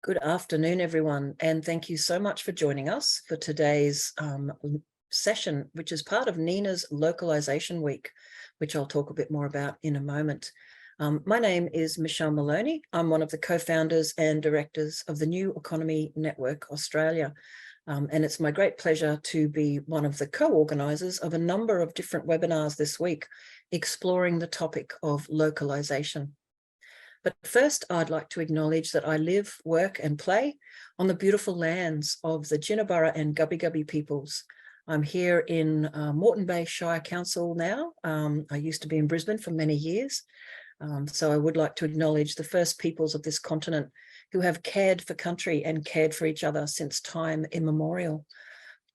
Good afternoon, everyone, and thank you so much for joining us for today's session, which is part of NENA's Localisation Week, which I'll talk a bit more about in a moment. My name is Michelle Maloney. I'm one of the co-founders and directors of the New Economy Network Australia, and it's my great pleasure to be one of the co-organisers of a number of different webinars this week, exploring the topic of localisation. But first, I'd like to acknowledge that I live, work and play on the beautiful lands of the Jinnaburra and Gubbi Gubbi peoples. I'm here in Moreton Bay Shire Council now. I used to be in Brisbane for many years. So I would like to acknowledge the first peoples of this continent who have cared for country and cared for each other since time immemorial.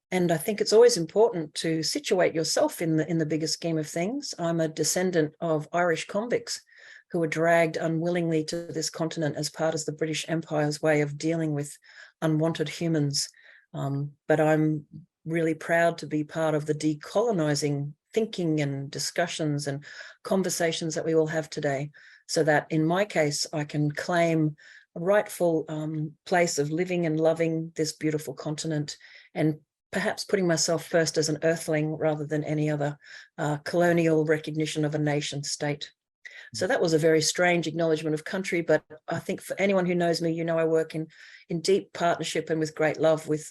And I think it's always important to situate yourself in the bigger scheme of things. I'm a descendant of Irish convicts who were dragged unwillingly to this continent as part of the British Empire's way of dealing with unwanted humans. But I'm really proud to be part of the decolonising thinking and discussions and conversations that we all have today, so that in my case, I can claim a rightful place of living and loving this beautiful continent, and perhaps putting myself first as an earthling rather than any other colonial recognition of a nation state. So that was a very strange acknowledgement of country, but I think for anyone who knows me, you know I work in deep partnership and with great love with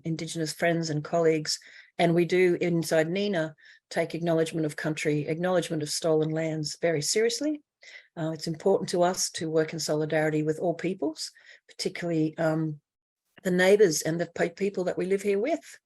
Indigenous friends and colleagues. And we do inside NENA take acknowledgement of country, acknowledgement of stolen lands very seriously. It's important to us to work in solidarity with all peoples, particularly the neighbours and the people that we live here with.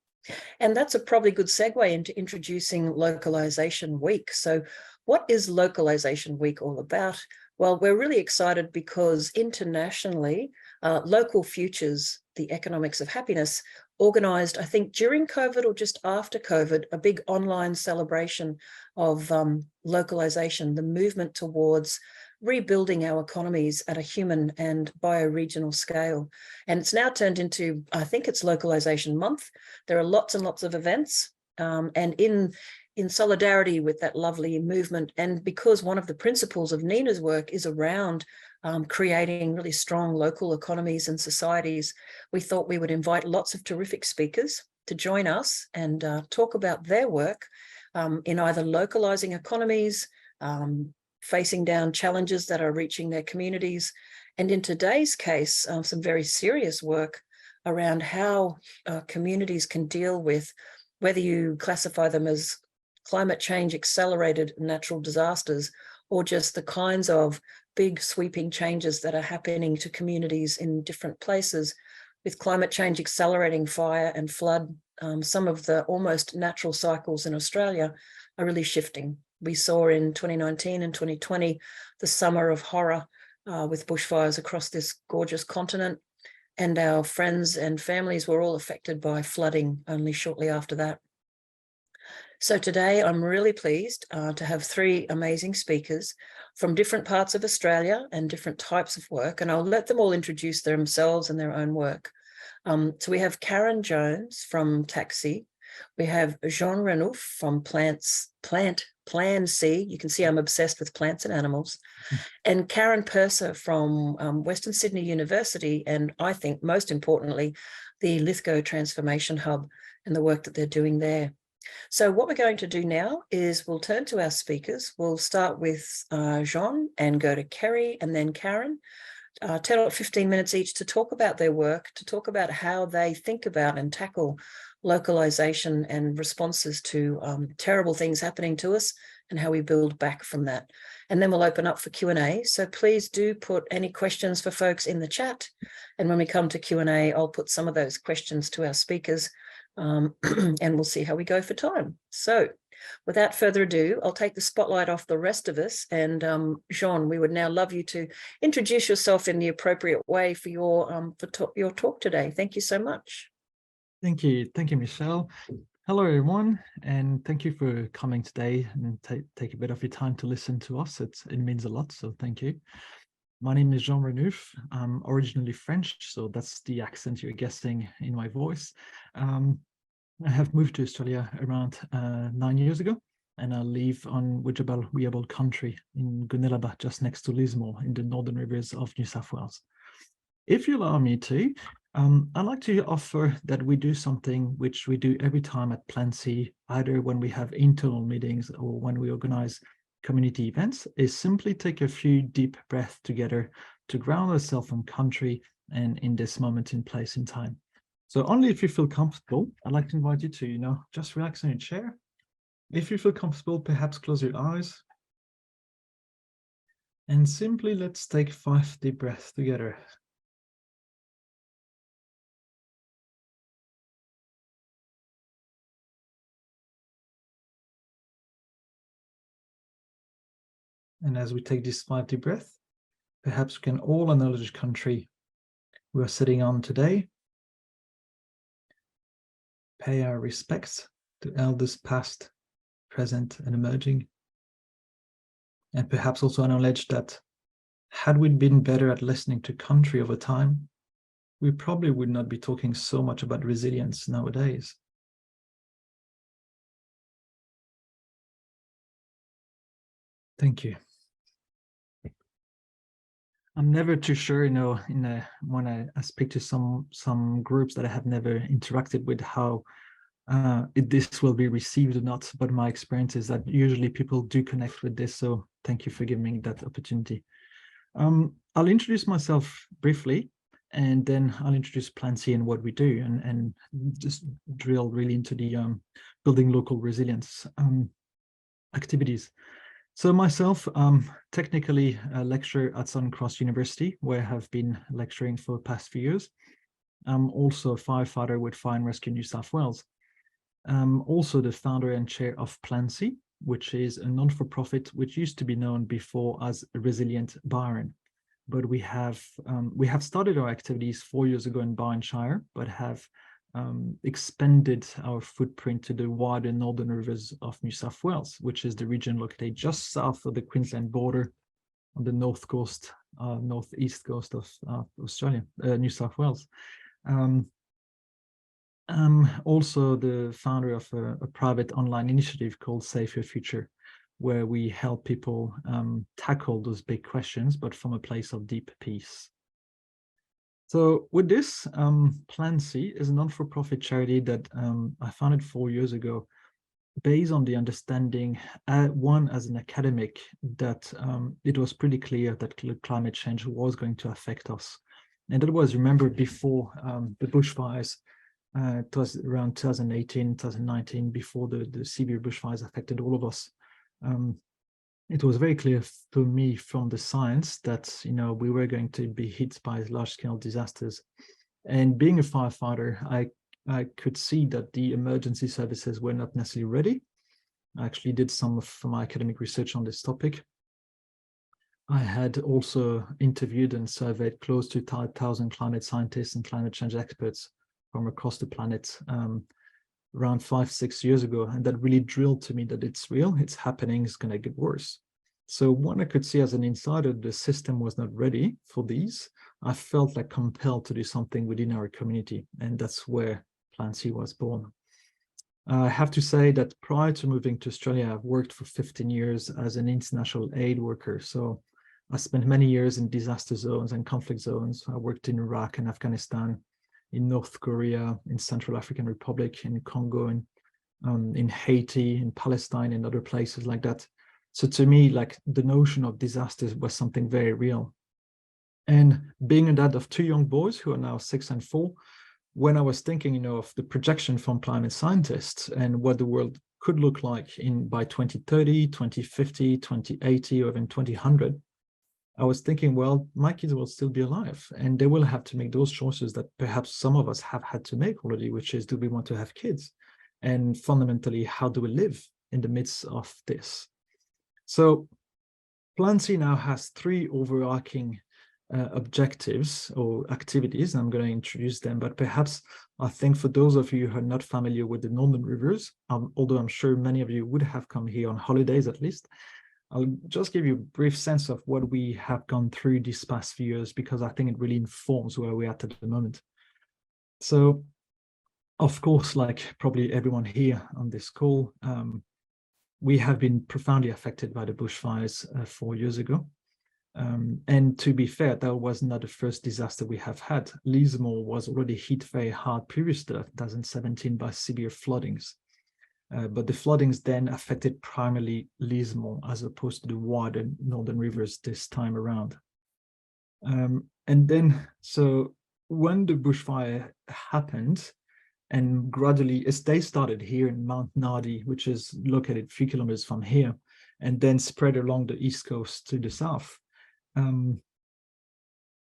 And that's a probably good segue into introducing Localisation Week. So what is Localisation Week all about? Well, we're really excited because internationally, Local Futures, the Economics of Happiness, organised, I think, during COVID or just after COVID, a big online celebration of localisation, the movement towards rebuilding our economies at a human and bioregional scale. And it's now turned into, I think it's Localisation Month. There are lots and lots of events, and in solidarity with that lovely movement, and because one of the principles of NENA's work is around creating really strong local economies and societies, we thought we would invite lots of terrific speakers to join us and talk about their work in either localising economies, facing down challenges that are reaching their communities, and in today's case, some very serious work around how communities can deal with, whether you classify them as climate change accelerated natural disasters or just the kinds of big sweeping changes that are happening to communities in different places. With climate change accelerating fire and flood, some of the almost natural cycles in Australia are really shifting. We saw in 2019 and 2020 the summer of horror with bushfires across this gorgeous continent, and our friends and families were all affected by flooding only shortly after that. So today I'm really pleased to have three amazing speakers from different parts of Australia and different types of work, and I'll let them all introduce themselves and their own work. So we have Karen Jones from Taxi. We have Jean Renouf from Plan C. You can see I'm obsessed with plants and animals. And Karen Purser from Western Sydney University, and I think most importantly, the Lithgow Transformation Hub and the work that they're doing there. So what we're going to do now is we'll turn to our speakers. We'll start with Jean and go to Kerry and then Karen, 10 or 15 minutes each to talk about their work, to talk about how they think about and tackle localisation and responses to terrible things happening to us and how we build back from that. And then we'll open up for Q&A. So please do put any questions for folks in the chat. And when we come to Q&A, I'll put some of those questions to our speakers. And we'll see how we go for time. So without further ado, I'll take the spotlight off the rest of us. And Jean, we would now love you to introduce yourself in the appropriate way for your talk today. Thank you so much. Thank you, Michelle. Hello, everyone, and thank you for coming today and take a bit of your time to listen to us. It means a lot, so thank you. My name is Jean Renouf. I'm originally French, so that's the accent you're guessing in my voice. I have moved to Australia around 9 years ago, and I live on Widjabal country in Goonellabah, just next to Lismore in the northern rivers of New South Wales. If you allow me to, I'd like to offer that we do something which we do every time at Plan C, either when we have internal meetings or when we organize community events, is simply take a few deep breaths together to ground ourselves in country and in this moment in place in time. So only if you feel comfortable, I'd like to invite you to, just relax in your chair. If you feel comfortable, perhaps close your eyes. And simply let's take 5 deep breaths together. And as we take this 5 deep breaths, perhaps we can all acknowledge the country we are sitting on today. Pay our respects to elders past, present, and emerging. And perhaps also acknowledge that had we been better at listening to country over time, we probably would not be talking so much about resilience nowadays. Thank you. I'm never too sure, when I speak to some groups that I have never interacted with, how this will be received or not. But my experience is that usually people do connect with this. So thank you for giving me that opportunity. I'll introduce myself briefly, and then I'll introduce Plan C and what we do, and just drill really into the building local resilience activities. So myself, technically a lecturer at Southern Cross University, where I have been lecturing for the past few years. I'm also a firefighter with Fire and Rescue New South Wales. I'm also the founder and chair of Plan C, which is a non-for-profit which used to be known before as Resilient Byron. But we have started our activities 4 years ago in Byronshire, but have expanded our footprint to the wider northern rivers of New South Wales, which is the region located just south of the Queensland border on the northeast coast of Australia, New South Wales. I'm also the founder of a private online initiative called Save Your Future, where we help people tackle those big questions, but from a place of deep peace. So with this, Plan C is a non-for-profit charity that I founded 4 years ago, based on the understanding, one as an academic, that it was pretty clear that climate change was going to affect us. And that was, remember, before the bushfires. It was around 2018, 2019, before the severe bushfires affected all of us. It was very clear for me from the science that we were going to be hit by large-scale disasters. And being a firefighter, I could see that the emergency services were not necessarily ready. I actually did some of my academic research on this topic. I had also interviewed and surveyed close to 1,000 climate scientists and climate change experts from across the planet around 5-6 years ago, and that really drilled to me that it's real, it's happening, it's going to get worse. So when I could see as an insider the system was not ready for these, I felt like compelled to do something within our community, and that's where Plan C was born. I have to say that prior to moving to Australia, I've worked for 15 years as an international aid worker. So I spent many years in disaster zones and conflict zones. I worked in Iraq and Afghanistan, in North Korea, in Central African Republic, in Congo, in Haiti, in Palestine, and other places like that. So to me, like, the notion of disasters was something very real. And being a dad of 2 young boys who are now 6 and 4, when I was thinking, of the projection from climate scientists and what the world could look like by 2030, 2050, 2080, or even 2100, I was thinking, well, my kids will still be alive and they will have to make those choices that perhaps some of us have had to make already, which is, do we want to have kids? And fundamentally, how do we live in the midst of this? So Plan C now has 3 overarching objectives or activities. I'm going to introduce them, but perhaps I think for those of you who are not familiar with the Northern Rivers, although I'm sure many of you would have come here on holidays at least, I'll just give you a brief sense of what we have gone through these past few years, because I think it really informs where we're at the moment. So, of course, like probably everyone here on this call, we have been profoundly affected by the bushfires 4 years ago. And to be fair, that was not the first disaster we have had. Lismore was already hit very hard previously, 2017, by severe floodings. But the floodings then affected primarily Lismore as opposed to the wider northern rivers this time around. And then, so when the bushfire happened, and gradually, as they started here in Mount Nardi, which is located 3 kilometers from here, and then spread along the east coast to the south,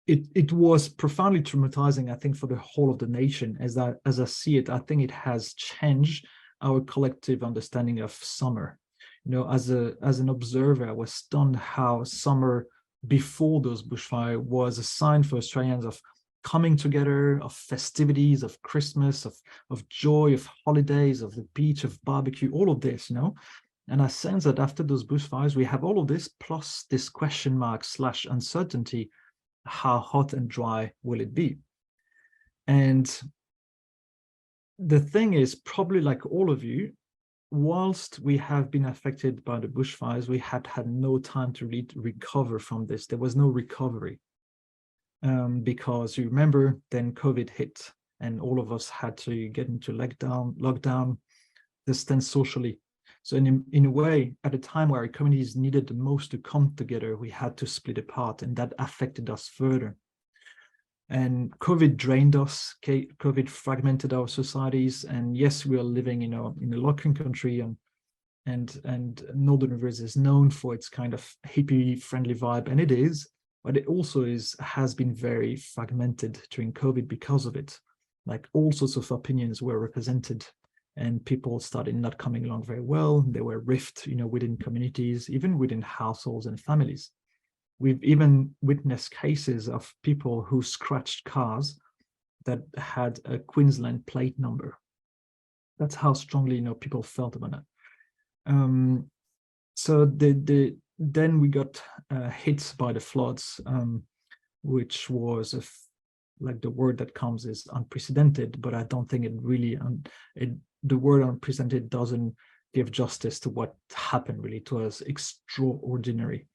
it was profoundly traumatizing, I think, for the whole of the nation. As I see it, I think it has changed our collective understanding of summer. You know, as an observer, I was stunned how summer before those bushfires was a sign for Australians of coming together, of festivities, of Christmas, of joy, of holidays, of the beach, of barbecue, all of this, you know. And I sense that after those bushfires, we have all of this plus this question mark / uncertainty. How hot and dry will it be? And the thing is, probably like all of you, whilst we have been affected by the bushfires, we had no time to really recover from this. There was no recovery. Because you remember, then COVID hit and all of us had to get into lockdown, distance socially. So in a way, at a time where our communities needed the most to come together, we had to split apart, and that affected us further. And COVID drained us, COVID fragmented our societies. And yes, we are living, in a lockdown country, and Northern Rivers is known for its kind of hippie-friendly vibe, and it is. But it also has been very fragmented during COVID because of it. Like, all sorts of opinions were represented, and people started not coming along very well. There were rifts, within communities, even within households and families. We've even witnessed cases of people who scratched cars that had a Queensland plate number. That's how strongly, people felt about it. So then we got hit by the floods, which was like the word that comes is unprecedented, but I don't think it really, the word unprecedented doesn't give justice to what happened. Really, it was extraordinary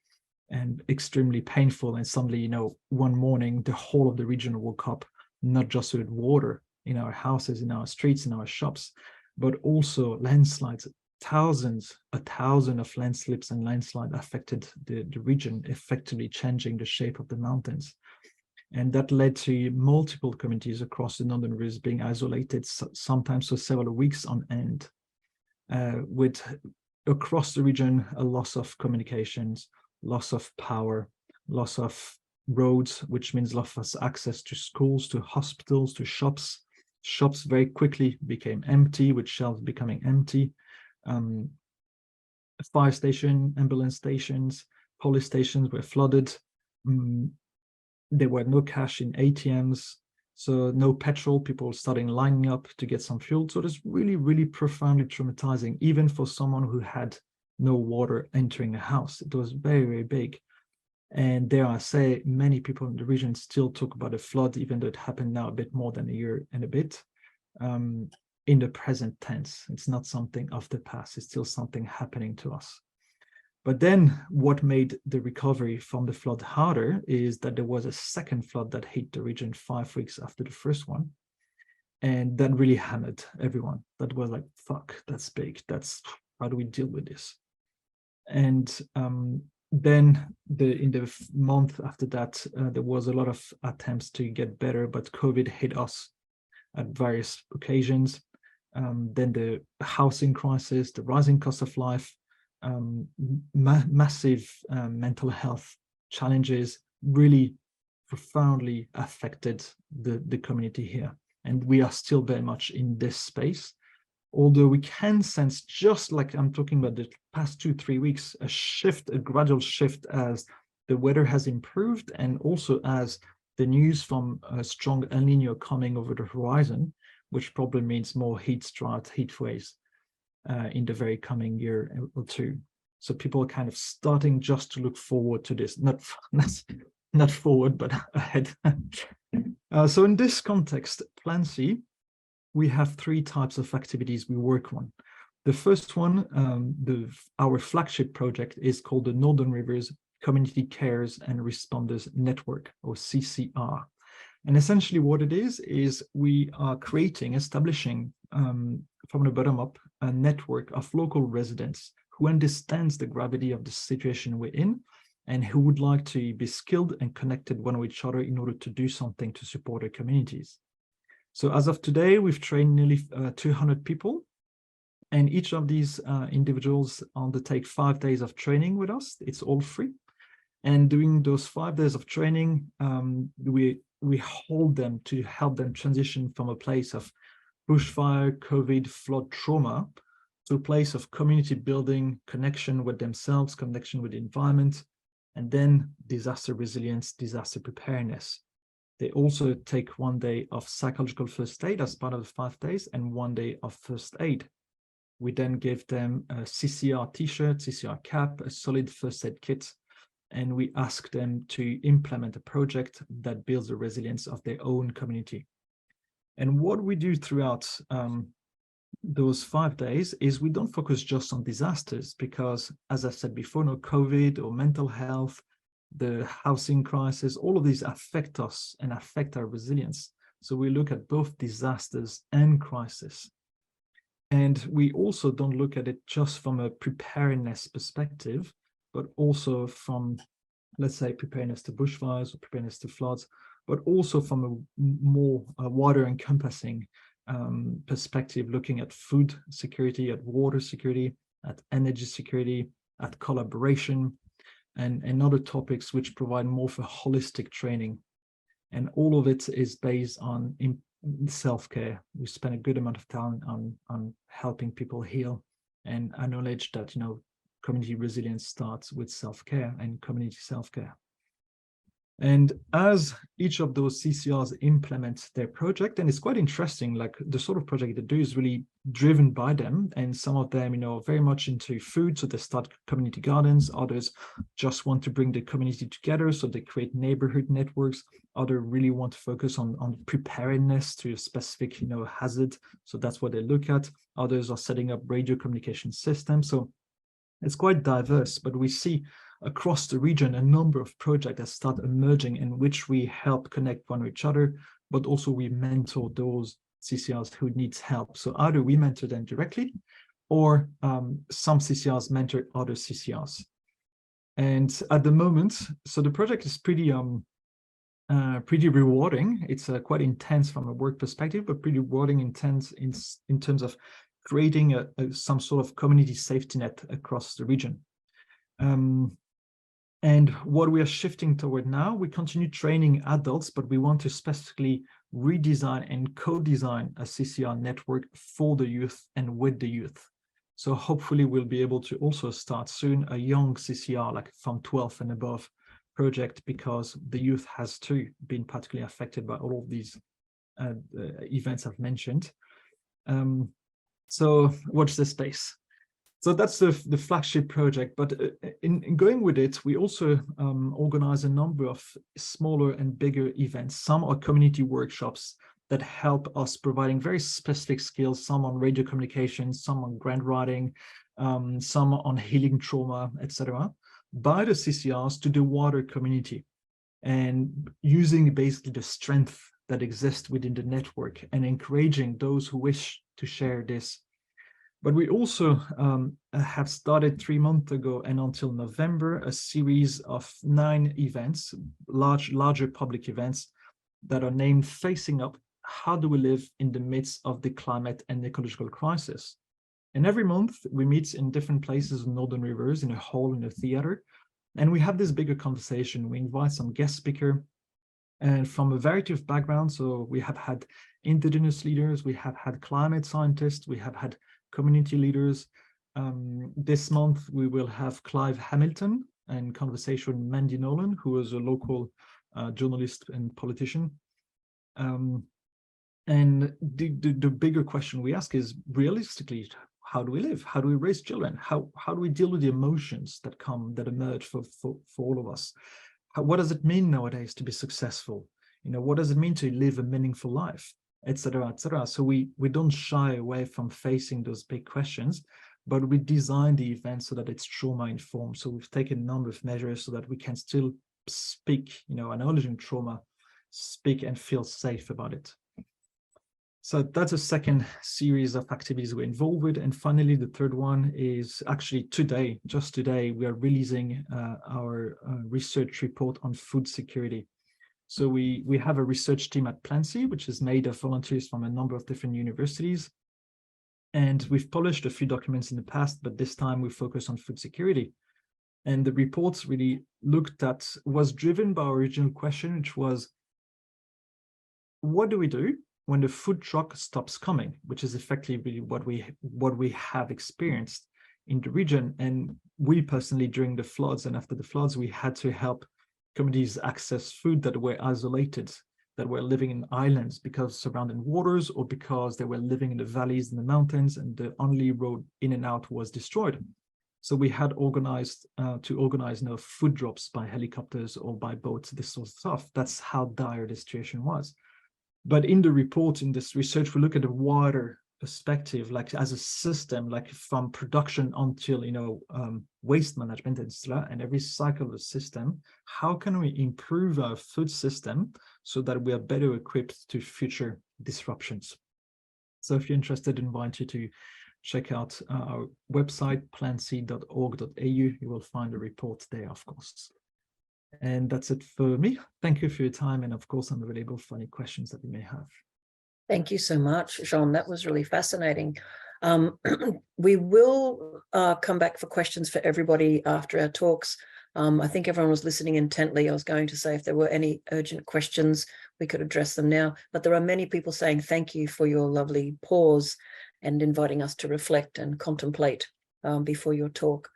and extremely painful. And suddenly, one morning, the whole of the region woke up, not just with water in our houses, in our streets, in our shops, but also landslides. 1,000 of landslips and landslide affected the region, effectively changing the shape of the mountains. And that led to multiple communities across the Northern Rivers being isolated, sometimes for several weeks on end, with across the region a loss of communications, loss of power, loss of roads, which means loss of access to schools, to hospitals, to shops. Shops very quickly became empty, with shelves becoming empty. Fire station, ambulance stations, police stations were flooded. There were no cash in ATMs, so no petrol, people starting lining up to get some fuel. So it was really, really profoundly traumatizing, even for someone who had no water entering a house. It was very, very big. And dare I say, many people in the region still talk about a flood, even though it happened now a bit more than a year and a bit. In the present tense, it's not something of the past, it's still something happening to us. But then what made the recovery from the flood harder is that there was a second flood that hit the region 5 weeks after the first one. And that really hammered everyone. That was like, fuck, that's big. How do we deal with this? And then in the month after that, there was a lot of attempts to get better, but COVID hit us at various occasions. Then the housing crisis, the rising cost of life, massive mental health challenges really profoundly affected the community here. And we are still very much in this space, although we can sense, just like I'm talking about the past 2-3 weeks, a gradual shift as the weather has improved, and also as the news from a strong El Nino coming over the horizon, which probably means more heat drought, heat waves in the very coming year or two. So people are kind of starting just to look forward to this, not forward, but ahead. So in this context, Plan C, we have 3 types of activities we work on. The first one, our flagship project, is called the Northern Rivers Community Cares and Responders Network, or CCR. And essentially what it is we are establishing from the bottom up, a network of local residents who understands the gravity of the situation we're in and who would like to be skilled and connected one with each other in order to do something to support their communities. So as of today, we've trained nearly 200 people, and each of these individuals undertake 5 days of training with us. It's all free. And during those 5 days of training, we hold them to help them transition from a place of bushfire, COVID, flood trauma to a place of community building, connection with themselves, connection with the environment, and then disaster resilience, disaster preparedness. They also take 1 day of psychological first aid as part of the 5 days and 1 day of first aid. We then give them a CCR t-shirt, CCR cap, a solid first aid kit, and we ask them to implement a project that builds the resilience of their own community. And what we do throughout those 5 days is we don't focus just on disasters, because as I said before, no COVID or mental health, the housing crisis, all of these affect us and affect our resilience. So we look at both disasters and crisis. And we also don't look at it just from a preparedness perspective, but also from, let's say, preparedness to bushfires or preparedness to floods, but also from a more wider encompassing perspective, looking at food security, at water security, at energy security, at collaboration, and other topics which provide more for holistic training. And all of it is based on self-care. We spend a good amount of time on helping people heal and acknowledge that, community resilience starts with self-care and community self-care. And as each of those CCRs implement their project, and it's quite interesting, like the sort of project they do is really driven by them. And some of them, very much into food, so they start community gardens. Others just want to bring the community together, so they create neighborhood networks. Others really want to focus on preparedness to a specific, hazard. So that's what they look at. Others are setting up radio communication systems. So it's quite diverse, but we see across the region a number of projects that start emerging in which we help connect one with each other, but also we mentor those CCRs who needs help. So either we mentor them directly, or some CCRs mentor other CCRs. And at the moment, so the project is pretty rewarding. It's quite intense from a work perspective, but pretty rewarding, intense in terms of creating some sort of community safety net across the region. And what we are shifting toward now, we continue training adults, but we want to specifically redesign and co-design a CCR network for the youth and with the youth. So hopefully we'll be able to also start soon a young CCR, like from 12 and above project, because the youth has too been particularly affected by all of these events I've mentioned. So watch this space. So that's the flagship project, but in going with it, we also organize a number of smaller and bigger events. Some are community workshops that help us providing very specific skills, some on radio communications, some on grant writing, some on healing trauma, etc., by the CCRs to the wider community, and using basically the strength that exists within the network and encouraging those who wish to share this. But we also have started 3 months ago and until November, a series of 9 events, larger public events that are named Facing Up, How Do We Live in the Midst of the Climate and Ecological Crisis? And every month we meet in different places in Northern Rivers, in a hall, in a theater, and we have this bigger conversation. We invite some guest speaker and from a variety of backgrounds. So we have had indigenous leaders, we have had climate scientists, we have had community leaders. This month we will have Clive Hamilton and conversation with Mandy Nolan, who is a local journalist and politician. And the bigger question we ask is, realistically, how do we live? How do we raise children? How do we deal with the emotions that emerge for all of us? What does it mean nowadays to be successful? What does it mean to live a meaningful life, etc., etc. So we don't shy away from facing those big questions, but we designed the event so that it's trauma informed. So we've taken a number of measures so that we can still speak, acknowledging trauma, speak and feel safe about it. So that's a second series of activities we're involved with. And finally, the third one is actually today, just today, we are releasing our research report on food security. So we have a research team at Plancy, which is made of volunteers from a number of different universities. And we've published a few documents in the past, but this time we focus on food security. And the reports really was driven by our original question, which was, what do we do when the food truck stops coming, which is effectively what we have experienced in the region. And we personally, during the floods and after the floods, we had to help communities access food that were isolated, that were living in islands because of surrounding waters, or because they were living in the valleys and the mountains and the only road in and out was destroyed. So we had organized food drops by helicopters or by boats, this sort of stuff. That's how dire the situation was. But in the report, in this research, we look at a wider perspective, like as a system, like from production until, waste management and every cycle of the system. How can we improve our food system so that we are better equipped to future disruptions? So if you're interested, I invite you to check out our website, plancy.org.au. You will find the report there, of course. And that's it for me. Thank you for your time. And of course, I'm available for any questions that you may have. Thank you so much, Jean. That was really fascinating. We will come back for questions for everybody after our talks. I think everyone was listening intently. I was going to say if there were any urgent questions, we could address them now. But there are many people saying thank you for your lovely pause and inviting us to reflect and contemplate before your talk.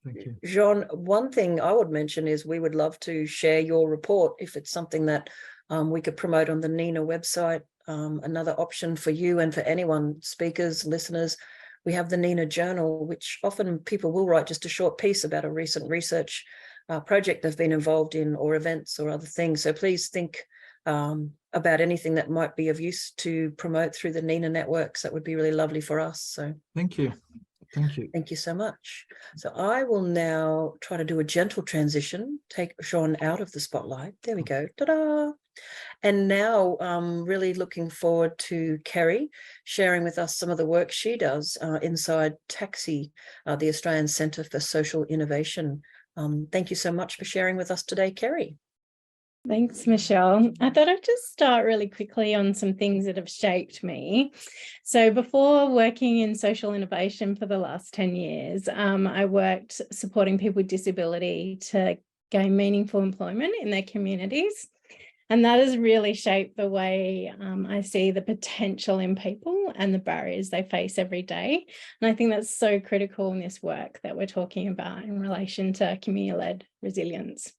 Thank you. Jean, one thing I would mention is we would love to share your report if it's something that we could promote on the NENA website. Another option for you and for anyone, speakers, listeners, we have the NENA Journal, which often people will write just a short piece about a recent research project they've been involved in, or events or other things. So please think about anything that might be of use to promote through the NENA networks. That would be really lovely for us. So thank you. Thank you. Thank you so much. So I will now try to do a gentle transition, take Jean out of the spotlight. There we go. Ta-da! And now really looking forward to Kerry sharing with us some of the work she does inside TAXI, the Australian Centre for Social Innovation. Thank you so much for sharing with us today, Kerry. Thanks, Michelle. I thought I'd just start really quickly on some things that have shaped me. So before working in social innovation for the last 10 years, I worked supporting people with disability to gain meaningful employment in their communities. And that has really shaped the way I see the potential in people and the barriers they face every day. And I think that's so critical in this work that we're talking about in relation to community-led resilience.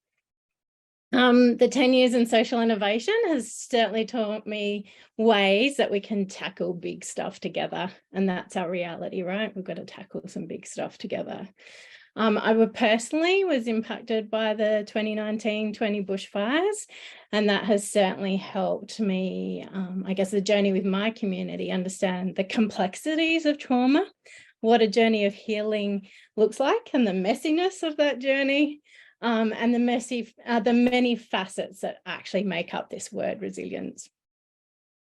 The 10 years in social innovation has certainly taught me ways that we can tackle big stuff together. And that's our reality, right? We've got to tackle some big stuff together. I personally was impacted by the 2019-20 bushfires, and that has certainly helped me, I guess, the journey with my community, understand the complexities of trauma, what a journey of healing looks like, and the messiness of that journey. And the many facets that actually make up this word resilience.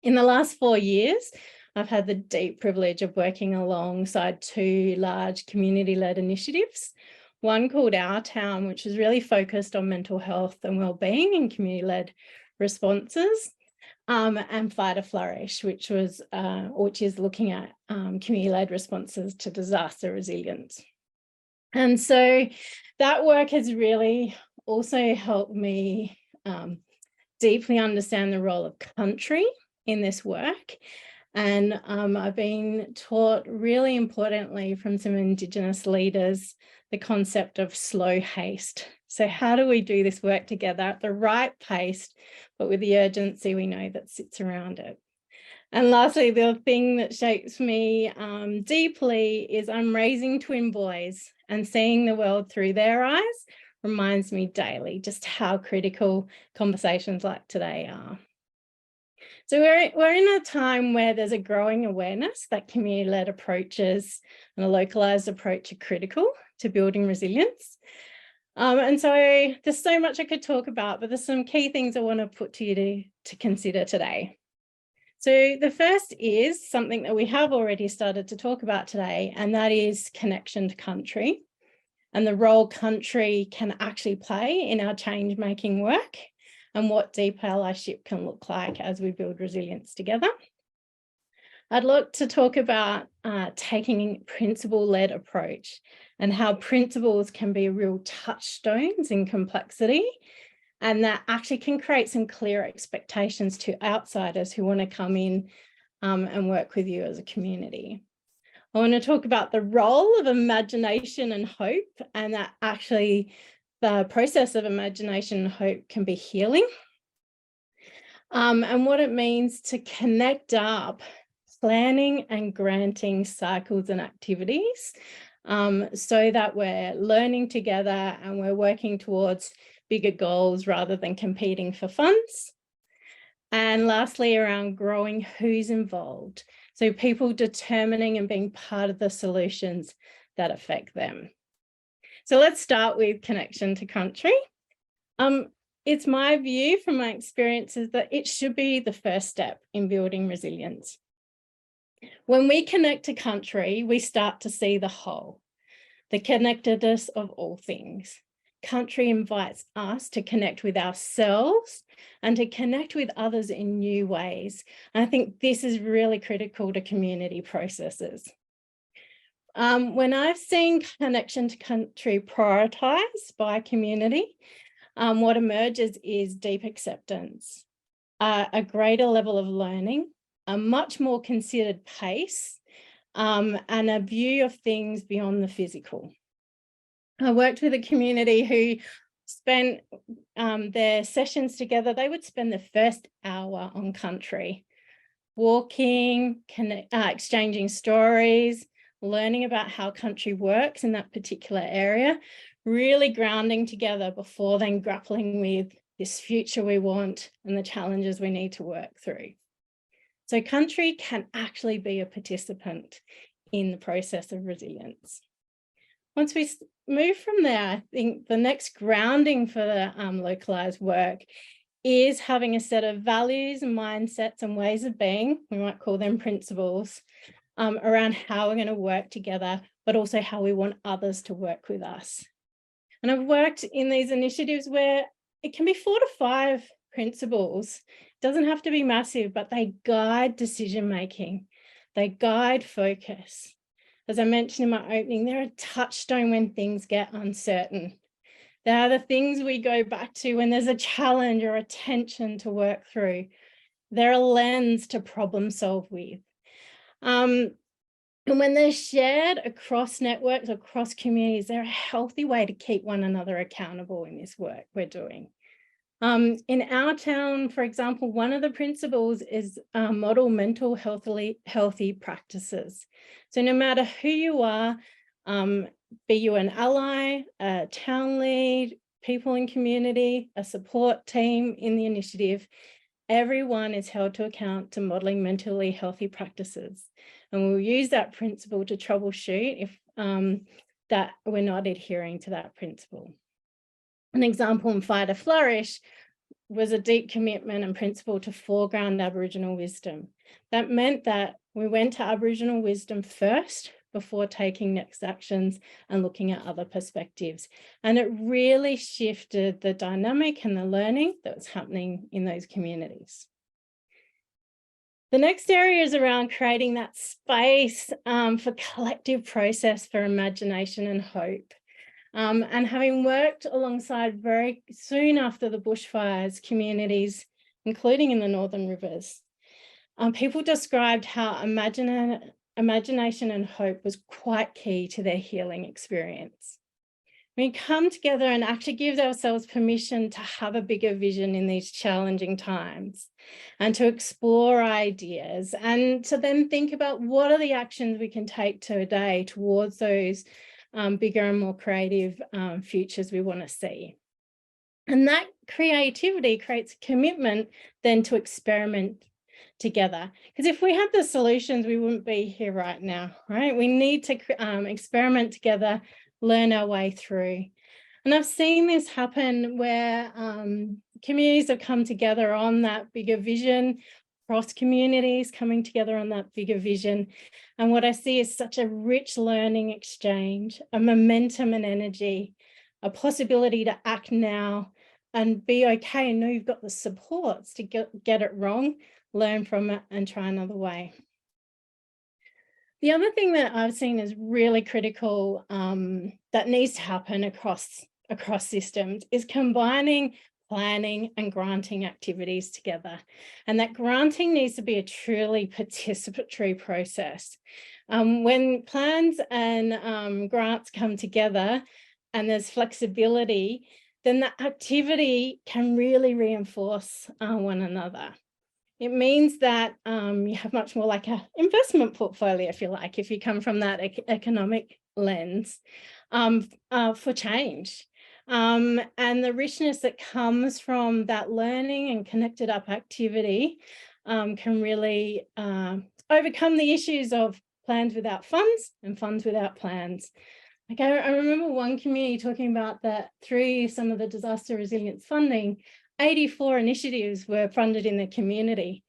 In the last 4 years, I've had the deep privilege of working alongside 2 large community-led initiatives, one called Our Town, which is really focused on mental health and wellbeing and community-led responses, and Fire to Flourish, which is looking at community-led responses to disaster resilience. And so that work has really also helped me deeply understand the role of country in this work. And I've been taught really importantly from some Indigenous leaders the concept of slow haste. So how do we do this work together at the right pace, but with the urgency we know that sits around it? And lastly, the thing that shapes me deeply is I'm raising twin boys, and seeing the world through their eyes reminds me daily just how critical conversations like today are. So we're in a time where there's a growing awareness that community-led approaches and a localized approach are critical to building resilience. And so there's so much I could talk about, but there's some key things I want to put to you to consider today. So the first is something that we have already started to talk about today, and that is connection to country and the role country can actually play in our change-making work and what deep allyship can look like as we build resilience together. I'd like to talk about taking a principle-led approach and how principles can be real touchstones in complexity, and that actually can create some clear expectations to outsiders who want to come in and work with you as a community. I want to talk about the role of imagination and hope, and that actually the process of imagination and hope can be healing, and what it means to connect up planning and granting cycles and activities so that we're learning together and we're working towards bigger goals rather than competing for funds. And lastly, around growing who's involved. So people determining and being part of the solutions that affect them. So let's start with connection to country. It's my view from my experiences that it should be the first step in building resilience. When we connect to country, we start to see the whole, the connectedness of all things. Country invites us to connect with ourselves and to connect with others in new ways. And I think this is really critical to community processes. When I've seen connection to country prioritised by community, what emerges is deep acceptance, a greater level of learning, a much more considered pace, and a view of things beyond the physical. I worked with a community who spent their sessions together. They would spend the first hour on country, walking, exchanging stories, learning about how country works in that particular area, really grounding together before then grappling with this future we want and the challenges we need to work through. So country can actually be a participant in the process of resilience. Once we move from there, I think the next grounding for the localized work is having a set of values and mindsets and ways of being, we might call them principles, around how we're going to work together, but also how we want others to work with us. And I've worked in these initiatives where it can be 4 to 5 principles. It doesn't have to be massive, but they guide decision-making. They guide focus. As I mentioned in my opening, they're a touchstone when things get uncertain. They are the things we go back to when there's a challenge or a tension to work through. They're a lens to problem solve with. And when they're shared across networks, across communities, they're a healthy way to keep one another accountable in this work we're doing. In our town, for example, one of the principles is model mental healthy practices. So no matter who you are, be you an ally, a town lead, people in community, a support team in the initiative, everyone is held to account to modeling mentally healthy practices. And we'll use that principle to troubleshoot if that we're not adhering to that principle. An example in Fire to Flourish was a deep commitment and principle to foreground Aboriginal wisdom. That meant that we went to Aboriginal wisdom first before taking next actions and looking at other perspectives. And it really shifted the dynamic and the learning that was happening in those communities. The next area is around creating that space for collective process for imagination and hope. And having worked alongside very soon after the bushfires communities, including in the Northern Rivers, people described how imagination and hope was quite key to their healing experience. We come together and actually give ourselves permission to have a bigger vision in these challenging times and to explore ideas and to then think about what are the actions we can take today towards those bigger and more creative futures we want to see. And that creativity creates a commitment then to experiment together. Because if we had the solutions, we wouldn't be here right now, right? We need to experiment together, learn our way through. And I've seen this happen where communities have come together on that bigger vision, cross communities coming together on that bigger vision. And what I see is such a rich learning exchange, a momentum and energy, a possibility to act now and be okay and know you've got the supports to get it wrong, learn from it and try another way. The other thing that I've seen is really critical that needs to happen across systems is combining planning and granting activities together. And that granting needs to be a truly participatory process. When plans and grants come together and there's flexibility, then that activity can really reinforce one another. It means that you have much more like an investment portfolio, if you like, if you come from that economic lens for change. And the richness that comes from that learning and connected up activity can really overcome the issues of plans without funds and funds without plans. Like I remember one community talking about that through some of the disaster resilience funding, 84 initiatives were funded in the community.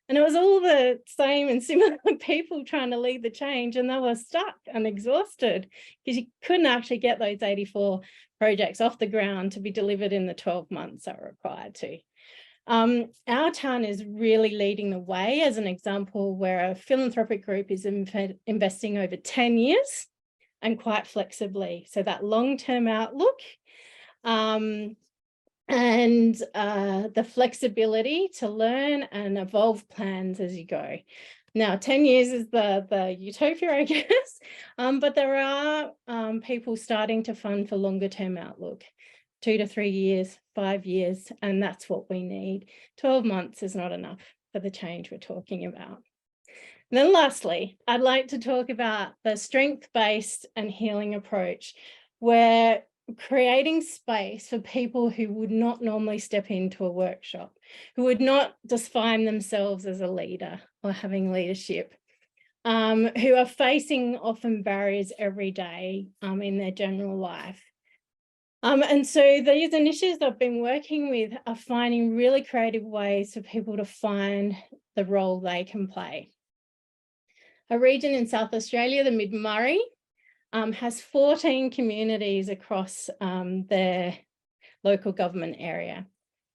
And it was all the same and similar people trying to lead the change, and they were stuck and exhausted because you couldn't actually get those 84 projects off the ground to be delivered in the 12 months that were required to. Our town is really leading the way as an example where a philanthropic group is investing over 10 years and quite flexibly. So that long-term outlook and the flexibility to learn and evolve plans as you go. Now, 10 years is the utopia, I guess, but there are people starting to fund for longer term outlook, 2 to 3 years, 5 years, and that's what we need. 12 months is not enough for the change we're talking about. And then lastly, I'd like to talk about the strength-based and healing approach, where creating space for people who would not normally step into a workshop, who would not define themselves as a leader or having leadership, who are facing often barriers every day in their general life. And so these initiatives I've been working with are finding really creative ways for people to find the role they can play. A region in South Australia, the Mid-Murray, has 14 communities across their local government area.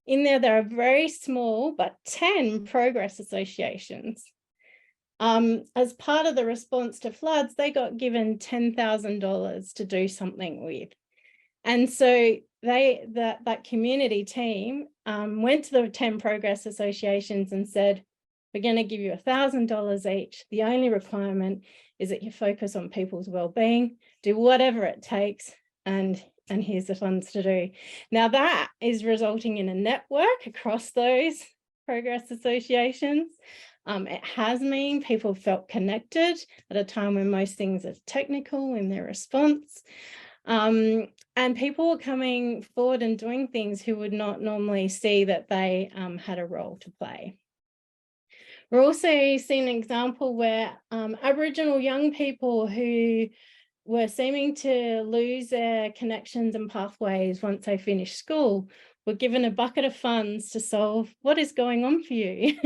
In there are very small, but 10 progress associations. As part of the response to floods, they got given $10,000 to do something with. And so that community team went to the 10 progress associations and said, we're going to give you $1,000 each. The only requirement is that you focus on people's well-being, do whatever it takes, and here's the funds to do. Now that is resulting in a network across those progress associations. It has meant people felt connected at a time when most things are technical in their response. And people were coming forward and doing things who would not normally see that they had a role to play. We're also seeing an example where Aboriginal young people who were seeming to lose their connections and pathways once they finished school were given a bucket of funds to solve what is going on for you.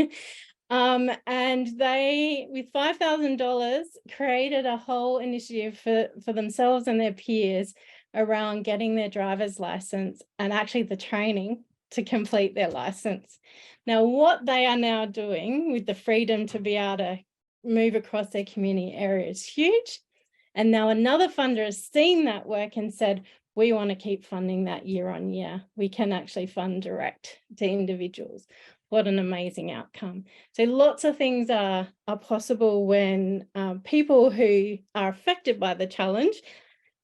And they, with $5,000, created a whole initiative for themselves and their peers around getting their driver's license and actually the training to complete their license. Now, what they are now doing with the freedom to be able to move across their community area is huge. And now another funder has seen that work and said, we want to keep funding that year on year. We can actually fund direct to individuals. What an amazing outcome. So lots of things are possible when people who are affected by the challenge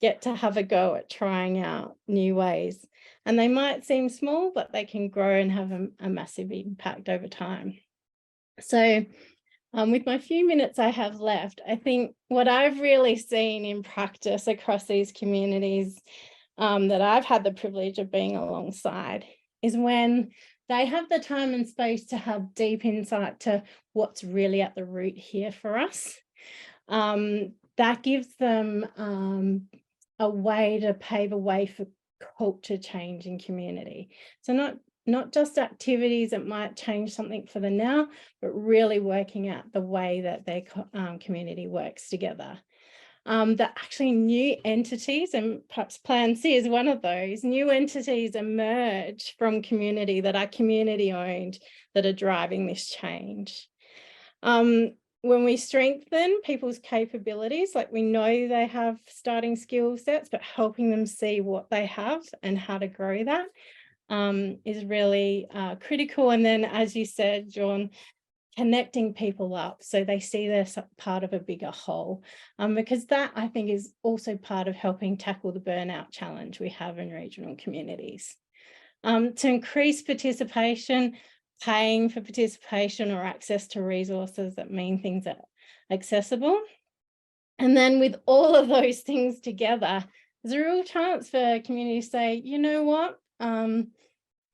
get to have a go at trying out new ways. And they might seem small, but they can grow and have a massive impact over time. So with my few minutes I have left, I think what I've really seen in practice across these communities that I've had the privilege of being alongside is when they have the time and space to have deep insight to what's really at the root here for us. That gives them a way to pave a way for culture change in community. So not just activities that might change something for the now, but really working out the way that their community works together. That actually new entities, and perhaps Plan C is one of those, new entities emerge from community that are community owned, that are driving this change. When we strengthen people's capabilities, like we know they have starting skill sets, but helping them see what they have and how to grow that is really critical. And then, as you said, John, connecting people up so they see they're part of a bigger whole, because that, I think, is also part of helping tackle the burnout challenge we have in regional communities. To increase participation, paying for participation or access to resources that mean things are accessible. And then with all of those things together, there's a real chance for communities to say, you know what,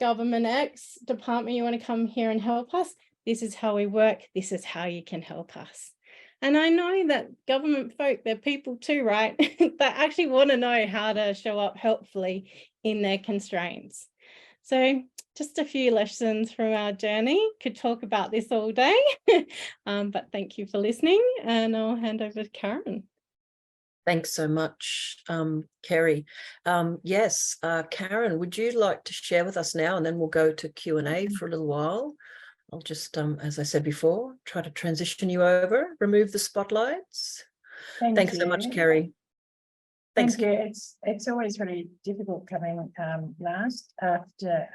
Government X, department, you want to come here and help us? This is how we work. This is how you can help us. And I know that government folk, they're people too, right? They actually want to know how to show up helpfully in their constraints. So just a few lessons from our journey. Could talk about this all day, but thank you for listening, and I'll hand over to Karen. Thanks so much, Kerry. Yes, Karen, would you like to share with us now, and then we'll go to Q&A for a little while. I'll just, as I said before, try to transition you over, remove the spotlights. Thanks so much, Kerry. Thanks. Thank you. It's always really difficult coming last after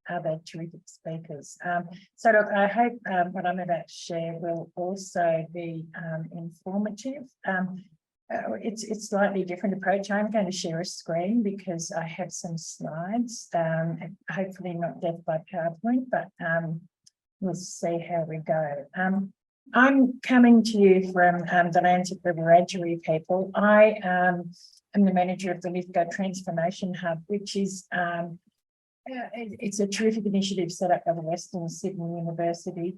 other terrific speakers. So look, I hope what I'm about to share will also be informative. It's a slightly different approach. I'm going to share a screen because I have some slides, hopefully not death by PowerPoint, but we'll see how we go. I'm coming to you from the lands of the Wiradjuri people. I am the manager of the Lithgow Transformation Hub, which is it's a terrific initiative set up by the Western Sydney University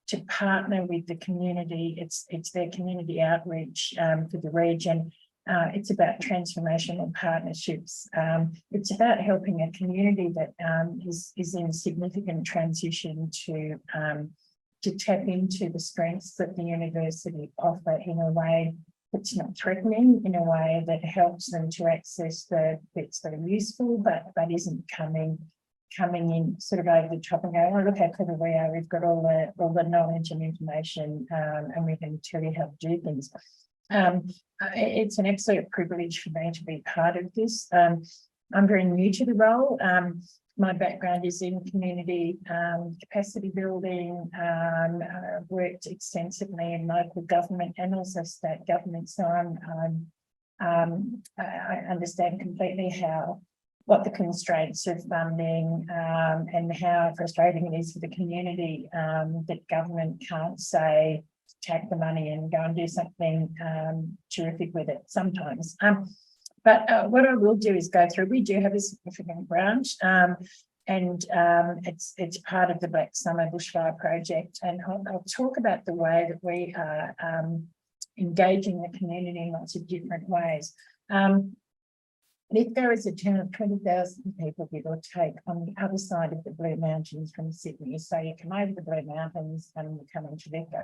to partner with the community. It's their community outreach for the region. It's about transformational partnerships. It's about helping a community that is in significant transition to tap into the strengths that the university offer in a way that's not threatening, in a way that helps them to access the bits that are useful, but isn't coming in sort of over the top and going, oh, look how clever we are. We've got all the knowledge and information, and we can tell you how to do things. It's an absolute privilege for me to be part of this. I'm very new to the role. My background is in community capacity building. I've worked extensively in local government and also state government. So I understand completely what the constraints of funding and how frustrating it is for the community that government can't say, take the money and go and do something terrific with it sometimes. But what I will do is go through, we do have a significant branch and it's part of the Black Summer Bushfire Project. And I'll talk about the way that we are engaging the community in lots of different ways. Lithgow is a town of 20,000 people, give or take, on the other side of the Blue Mountains from Sydney. So you come over the Blue Mountains and you come into Lithgow.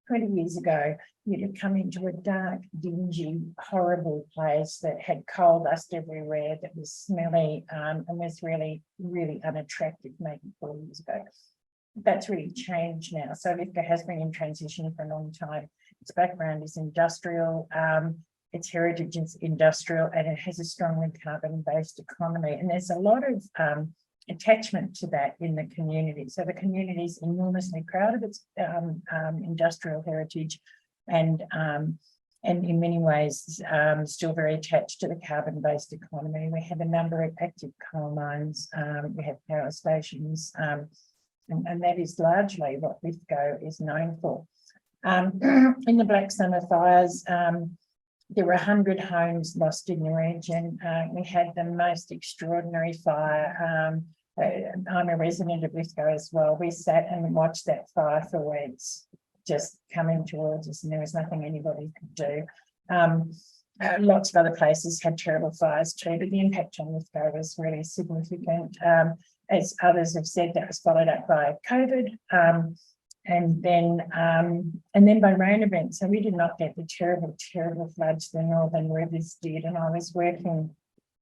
20 years ago, you'd have come into a dark, dingy, horrible place that had coal dust everywhere, that was smelly, and was really, really unattractive maybe 4 years ago. That's really changed now. So Lithgow has been in transition for a long time. Its background is industrial, its heritage is industrial, and it has a strongly carbon-based economy. And there's a lot of attachment to that in the community. So the community is enormously proud of its industrial heritage and in many ways still very attached to the carbon-based economy. We have a number of active coal mines, we have power stations, and that is largely what Lithgow is known for. In the Black Summer fires, there were 100 homes lost in the region. We had the most extraordinary fire. I'm a resident of Lithgow as well. We sat and watched that fire for weeks, just coming towards us, and there was nothing anybody could do. Lots of other places had terrible fires too, but the impact on Lithgow was really significant. As others have said, that was followed up by COVID, and then by rain events. So we did not get the terrible floods the northern rivers did. And I was working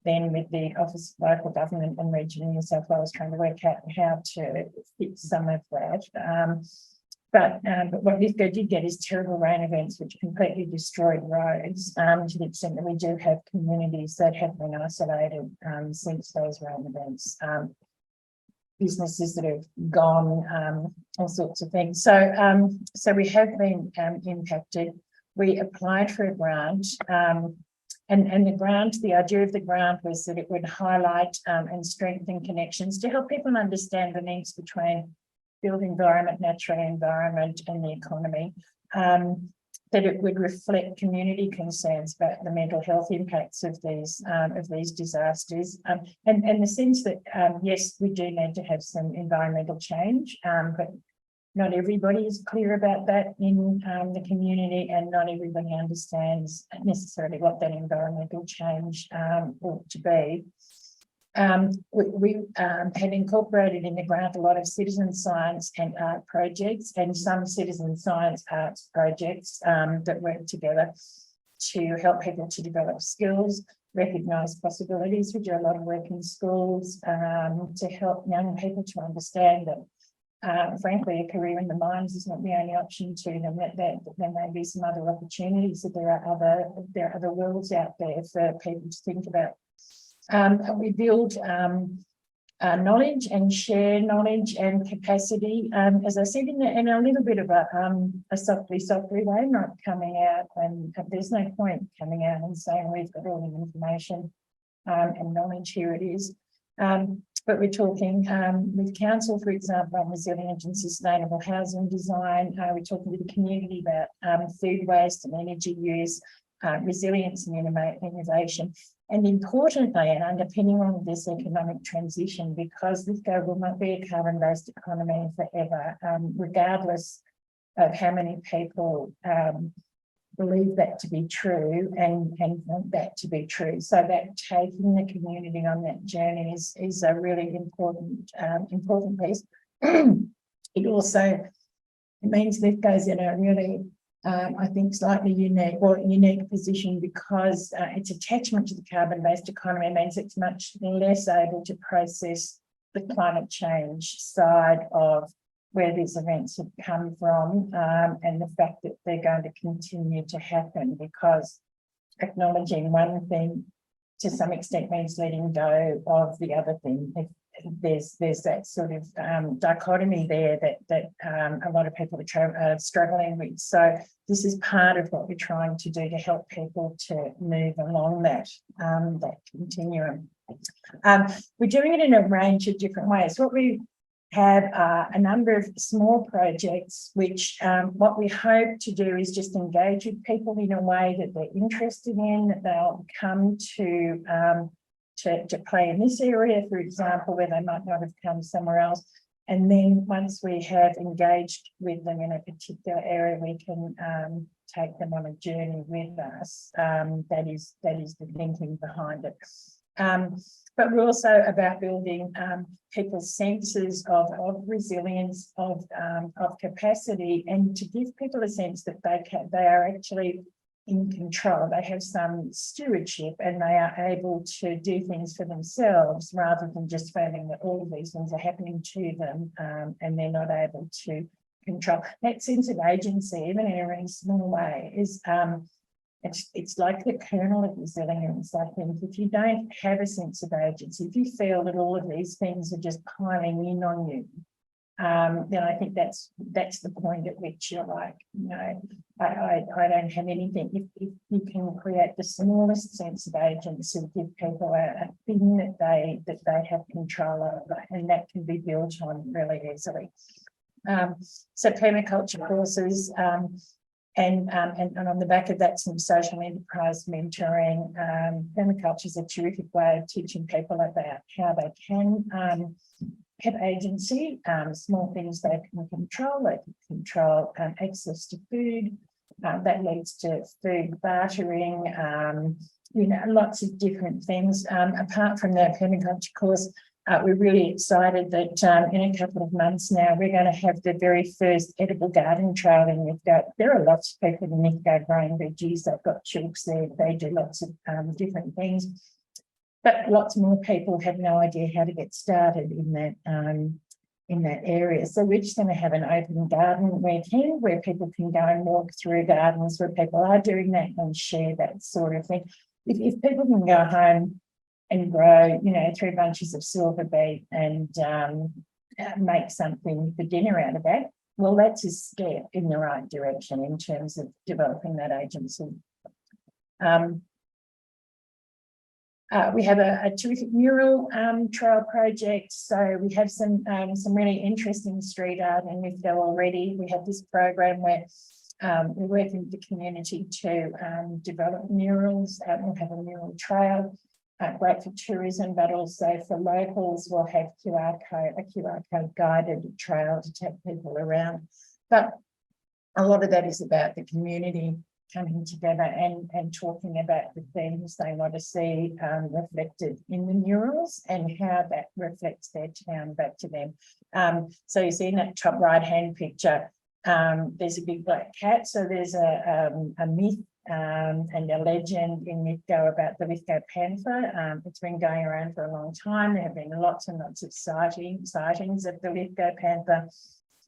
then with the Office of Local Government and Region New South Wales, trying to work out how to fix some of that. But what Lithgow did get is terrible rain events, which completely destroyed roads, to the extent that we do have communities that have been isolated since those rain events. Businesses that have gone, all sorts of things. So, so we have been impacted. We applied for a grant, and the grant, the idea of the grant was that it would highlight and strengthen connections to help people understand the links between built environment, natural environment, and the economy. That it would reflect community concerns about the mental health impacts of these disasters, and the sense that yes, we do need to have some environmental change, but not everybody is clear about that in the community, and not everybody understands necessarily what that environmental change ought to be. We had incorporated in the grant a lot of citizen science and art projects, and some citizen science arts projects that work together to help people to develop skills, recognise possibilities. We do a lot of work in schools to help young people to understand that, frankly, a career in the mines is not the only option to them, that there may be some other opportunities, that there are other worlds out there for people to think about. We build knowledge and share knowledge and capacity, as I said, in a little bit of a softly way, not coming out, and there's no point coming out and saying we've got all the information and knowledge, here it is. But we're talking with council, for example, on resilient and sustainable housing design. We're talking with the community about food waste and energy use, resilience and innovation. And importantly, and underpinning all of this economic transition, because Lithgow will not be a carbon-based economy forever, regardless of how many people believe that to be true and want that to be true. So that taking the community on that journey is a really important piece. It also means Lithgow's in a really I think slightly unique position, because its attachment to the carbon-based economy means it's much less able to process the climate change side of where these events have come from, and the fact that they're going to continue to happen, because acknowledging one thing to some extent means letting go of the other thing. There's that sort of dichotomy there that a lot of people are struggling with. So this is part of what we're trying to do to help people to move along that continuum. We're doing it in a range of different ways. What we have a number of small projects, which what we hope to do is just engage with people in a way that they're interested in, that they'll come to play in this area, for example, where they might not have come somewhere else. And then once we have engaged with them in a particular area, we can take them on a journey with us. That is the thinking behind it. But we're also about building people's senses of resilience, of capacity, and to give people a sense that they are actually in control. They have some stewardship, and they are able to do things for themselves, rather than just feeling that all of these things are happening to them and they're not able to control. That sense of agency, even in a really small way, is it's like the kernel of resilience. I think if you don't have a sense of agency, if you feel that all of these things are just piling in on you, then I think that's the point at which you're like, no, I don't have anything. If you can create the smallest sense of agency, give people a thing that they have control over, and that can be built on really easily. So permaculture courses, And on the back of that, some social enterprise mentoring. Permaculture is a terrific way of teaching people about how they can have agency, small things they can control. They can control access to food. That leads to food bartering, lots of different things. Apart from the permaculture course, we're really excited that in a couple of months now, we're going to have the very first edible garden trail in Lithgow. There are lots of people in Lithgow growing veggies. They've got chooks there. They do lots of different things. But lots more people have no idea how to get started in that area. So we're just going to have an open garden weekend where people can go and walk through gardens where people are doing that and share that sort of thing. If people can go home and grow, 3 bunches of silver beet and make something for dinner out of that, well, that's a step in the right direction in terms of developing that agency. We have a terrific mural trail project. So we have some really interesting street art in Lithgow already. We have this program where we're working with the community to develop murals. We'll have a mural trail, great for tourism, but also for locals. We'll have a QR code guided trail to take people around. But a lot of that is about the community coming together and talking about the things they want to see reflected in the murals and how that reflects their town back to them. So you see in that top right-hand picture, there's a big black cat. So there's a myth and a legend in Lithgow about the Lithgow panther. It's been going around for a long time. There have been lots and lots of sightings of the Lithgow panther.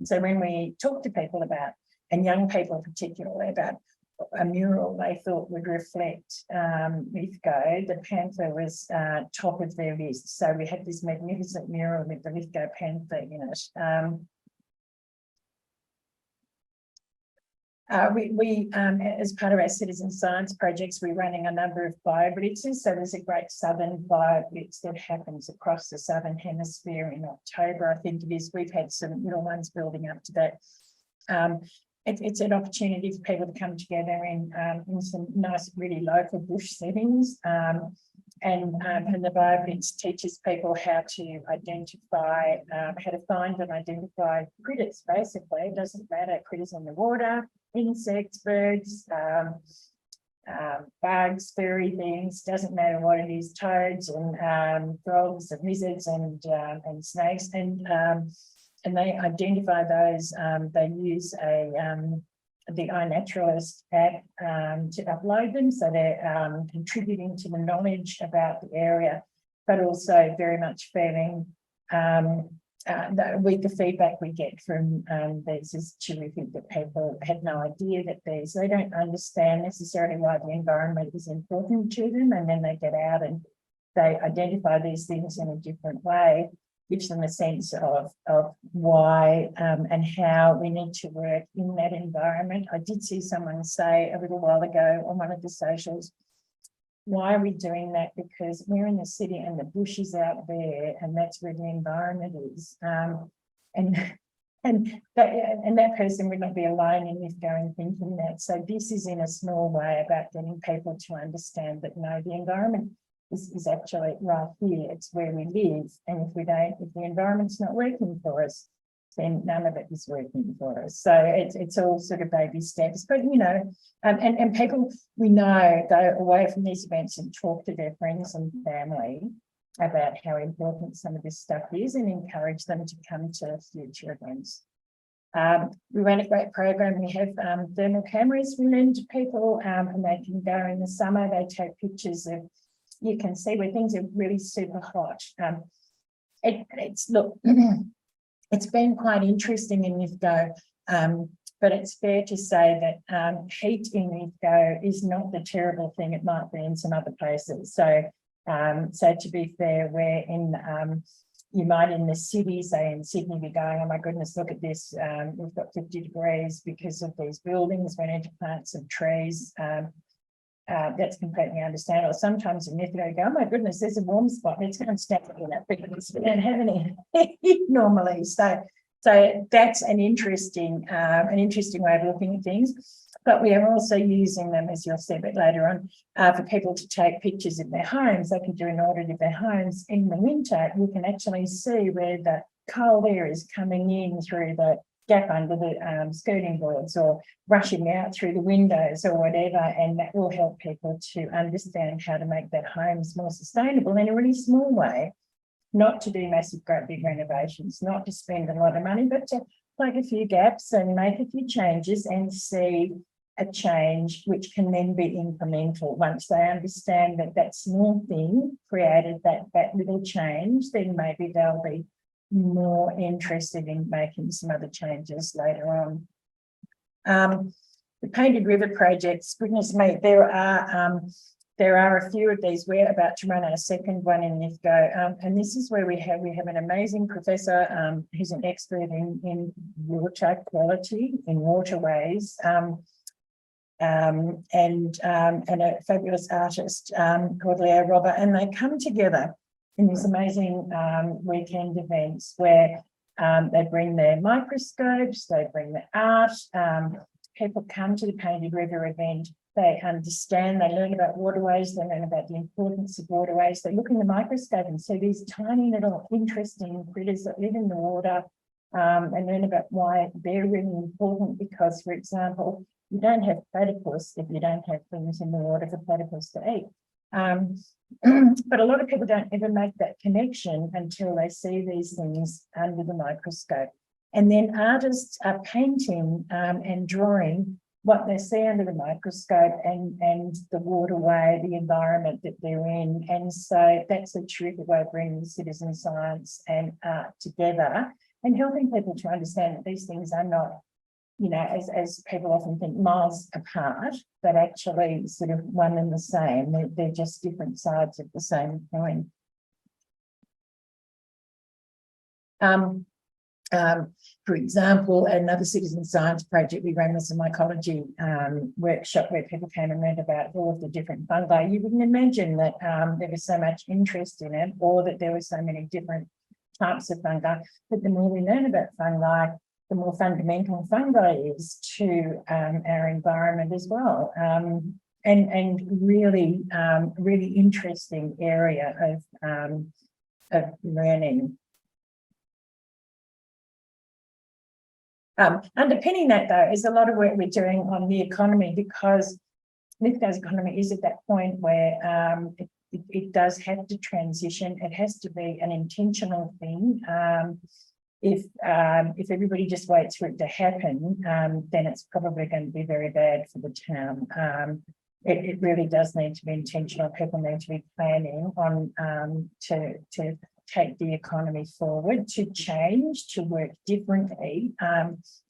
So when we talk to people about, and young people particularly, about a mural they thought would reflect Lithgow, the panther was top of their list. So we had this magnificent mural with the Lithgow panther in it. We as part of our citizen science projects, we're running a number of bioblitzes. So there's a great southern bioblitz that happens across the southern hemisphere in October, I think it is. We've had some little ones building up to that. It's an opportunity for people to come together in some nice, really local bush settings. And the bioblitz teaches people how to identify, how to find and identify critters, basically. It doesn't matter, critters in the water, insects, birds, bugs, furry things, doesn't matter what it is, toads and frogs and lizards and snakes. And they identify those. They use the iNaturalist app to upload them. So they're contributing to the knowledge about the area, but also very much feeling with the feedback we get from these is terrific, that people have no idea that they don't understand necessarily why the environment is important to them. And then they get out and they identify these things in a different way, gives them a sense of why and how we need to work in that environment. I did see someone say a little while ago on one of the socials, why are we doing that? Because we're in the city and the bush is out there and that's where the environment is. And that person would not be alone in Lithgow in thinking that. So this is in a small way about getting people to understand that no, the environment is actually right here. It's where we live. And if the environment's not working for us, then none of it is working for us. So it's all sort of baby steps. But, and people we know go away from these events and talk to their friends and family about how important some of this stuff is and encourage them to come to future events. We run a great program. We have thermal cameras we lend to people and they can go in the summer. They take pictures of, you can see where things are really super hot. It's been quite interesting in Lithgow, but it's fair to say that heat in Lithgow is not the terrible thing it might be in some other places. So to be fair, we're in, you might in the city, say in Sydney, be going, oh my goodness, look at this, we've got 50 degrees because of these buildings, we need to plant some trees. That's completely understandable. Sometimes in Lithgow, you go, oh my goodness, there's a warm spot. Let's go and stand in that because we don't have any normally. So that's an interesting way of looking at things. But we are also using them, as you'll see a bit later on, for people to take pictures of their homes. They can do an audit of their homes. In the winter, you can actually see where the cold air is coming in through the gap under the skirting boards or rushing out through the windows or whatever, and that will help people to understand how to make their homes more sustainable in a really small way, not to do massive, great big renovations, not to spend a lot of money, but to plug a few gaps and make a few changes and see a change which can then be incremental. Once they understand that that small thing created that little change, then maybe they'll be more interested in making some other changes later on. The Painted River projects, goodness me, there are a few of these. We're about to run our second one in Lithgow, and this is where we have an amazing professor who's an expert in water quality, in waterways, and a fabulous artist called Leo Robert, and they come together in these amazing weekend events where they bring their microscopes, they bring their art, people come to the Painted River event, they understand, they learn about waterways, they learn about the importance of waterways, they look in the microscope and see these tiny little interesting critters that live in the water, and learn about why they're really important because, for example, you don't have platypus if you don't have things in the water for platypus to eat. But a lot of people don't ever make that connection until they see these things under the microscope. And then artists are painting and drawing what they see under the microscope and the waterway, the environment that they're in. And so that's a terrific way of bringing citizen science and art together and helping people to understand that these things are not, you know, as people often think, miles apart, but actually sort of one and the same. They're just different sides of the same coin. For example, another citizen science project we ran was a mycology workshop where people came and learned about all of the different fungi. You wouldn't imagine that there was so much interest in it, or that there were so many different types of fungi. But the more we learn about fungi, the more fundamental fungi is to our environment as well. And really, really interesting area of learning. Underpinning that, though, is a lot of work we're doing on the economy, because Lithgow's economy is at that point where it does have to transition. It has to be an intentional thing. If everybody just waits for it to happen, then it's probably going to be very bad for the town. It really does need to be intentional. People need to be planning on to take the economy forward, to change, to work differently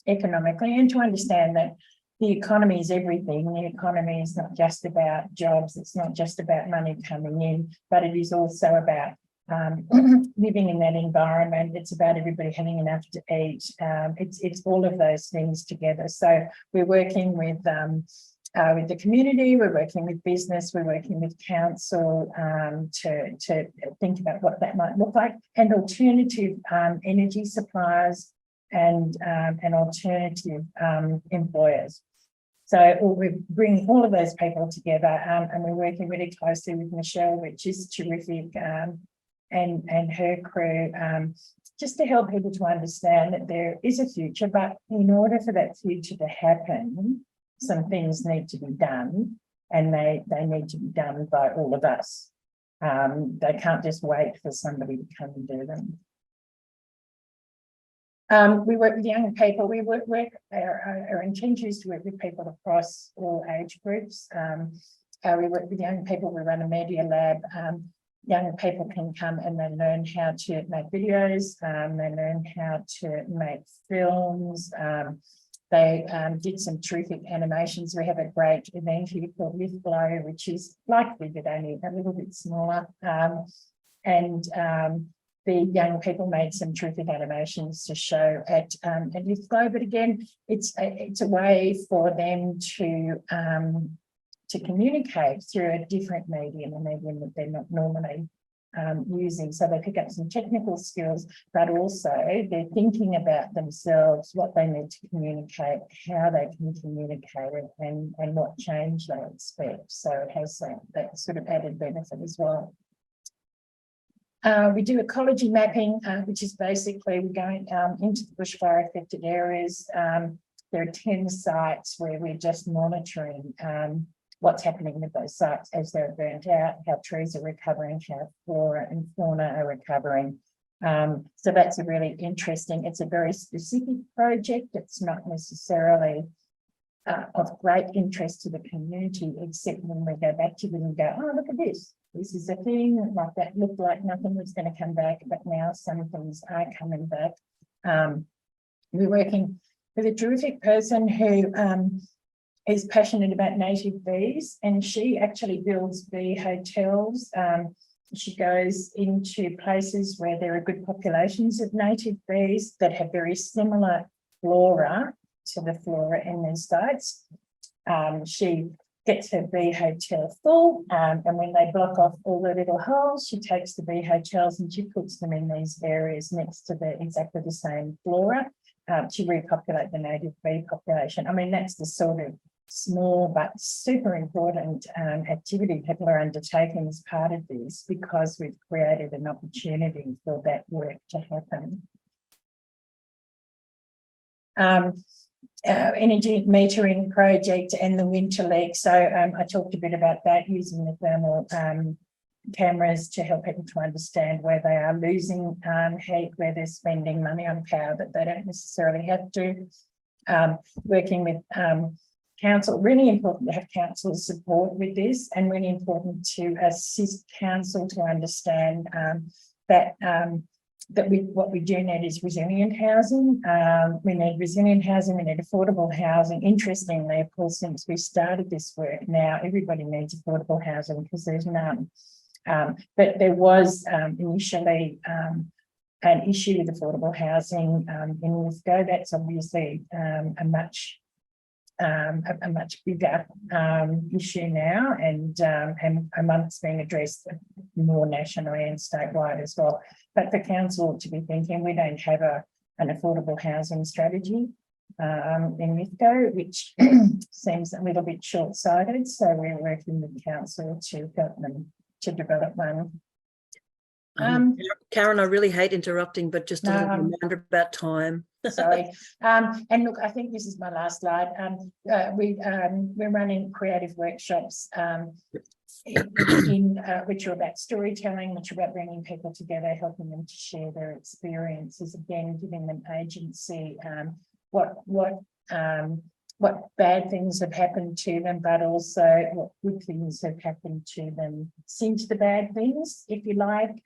economically, and to understand that the economy is everything. The economy is not just about jobs, it's not just about money coming in, but it is also about living in that environment. It's about everybody having enough to eat. It's all of those things together. So we're working with the community, we're working with business, we're working with council to think about what that might look like, and alternative energy suppliers and alternative employers. So we're bringing all of those people together, and we're working really closely with Michelle, which is terrific, and her crew, just to help people to understand that there is a future, but in order for that future to happen, some things need to be done, and they need to be done by all of us. They can't just wait for somebody to come and do them. We work with young people. We work our intention is to work with people across all age groups. We work with young people. We run a media lab. Young people can come and they learn how to make videos. They learn how to make films. They did some terrific animations. We have a great event here called Lithgow, which is like we did, only a little bit smaller. The young people made some terrific animations to show at Lithgow. But again, it's a way for them to communicate through a different medium, a medium that they're not normally using. So they pick up some technical skills, but also they're thinking about themselves, what they need to communicate, how they can communicate it, and what change they expect. So it has that sort of added benefit as well. We do ecology mapping, which is basically we're going into the bushfire affected areas. There are 10 sites where we're just monitoring what's happening with those sites as they're burnt out, how trees are recovering, how flora and fauna are recovering. So that's a really interesting, it's a very specific project. It's not necessarily of great interest to the community, except when we go back to them and go, oh, look at this. This is a thing, like that looked like nothing was going to come back, but now some things are coming back. We're working with a terrific person who is passionate about native bees, and she actually builds bee hotels. She goes into places where there are good populations of native bees that have very similar flora to the flora in these sites. She gets her bee hotel full, and when they block off all the little holes, she takes the bee hotels and she puts them in these areas next to the exactly the same flora to repopulate the native bee population. I mean, that's the sort of small but super important activity people are undertaking as part of this, because we've created an opportunity for that work to happen. Energy metering project and the winter leak. So I talked a bit about that, using the thermal cameras to help people to understand where they are losing heat, where they're spending money on power that they don't necessarily have to. Working with council, really important to have council support with this, and really important to assist council to understand that what we do need is resilient housing. We need resilient housing, we need affordable housing. Interestingly, of course, since we started this work, now everybody needs affordable housing because there's none. But there was initially an issue with affordable housing in Lithgow. That's obviously a much bigger issue now, and one that's being addressed more nationally and statewide as well. But for council to be thinking, we don't have an affordable housing strategy in Lithgow, which seems a little bit short-sighted. So we're working with council to help them to develop one. Karen, I really hate interrupting, but just a little reminder about time. Sorry. And look, I think this is my last slide. We're running creative workshops which are about storytelling, which are about bringing people together, helping them to share their experiences, again, giving them agency, what bad things have happened to them, but also what good things have happened to them since the bad things, if you like.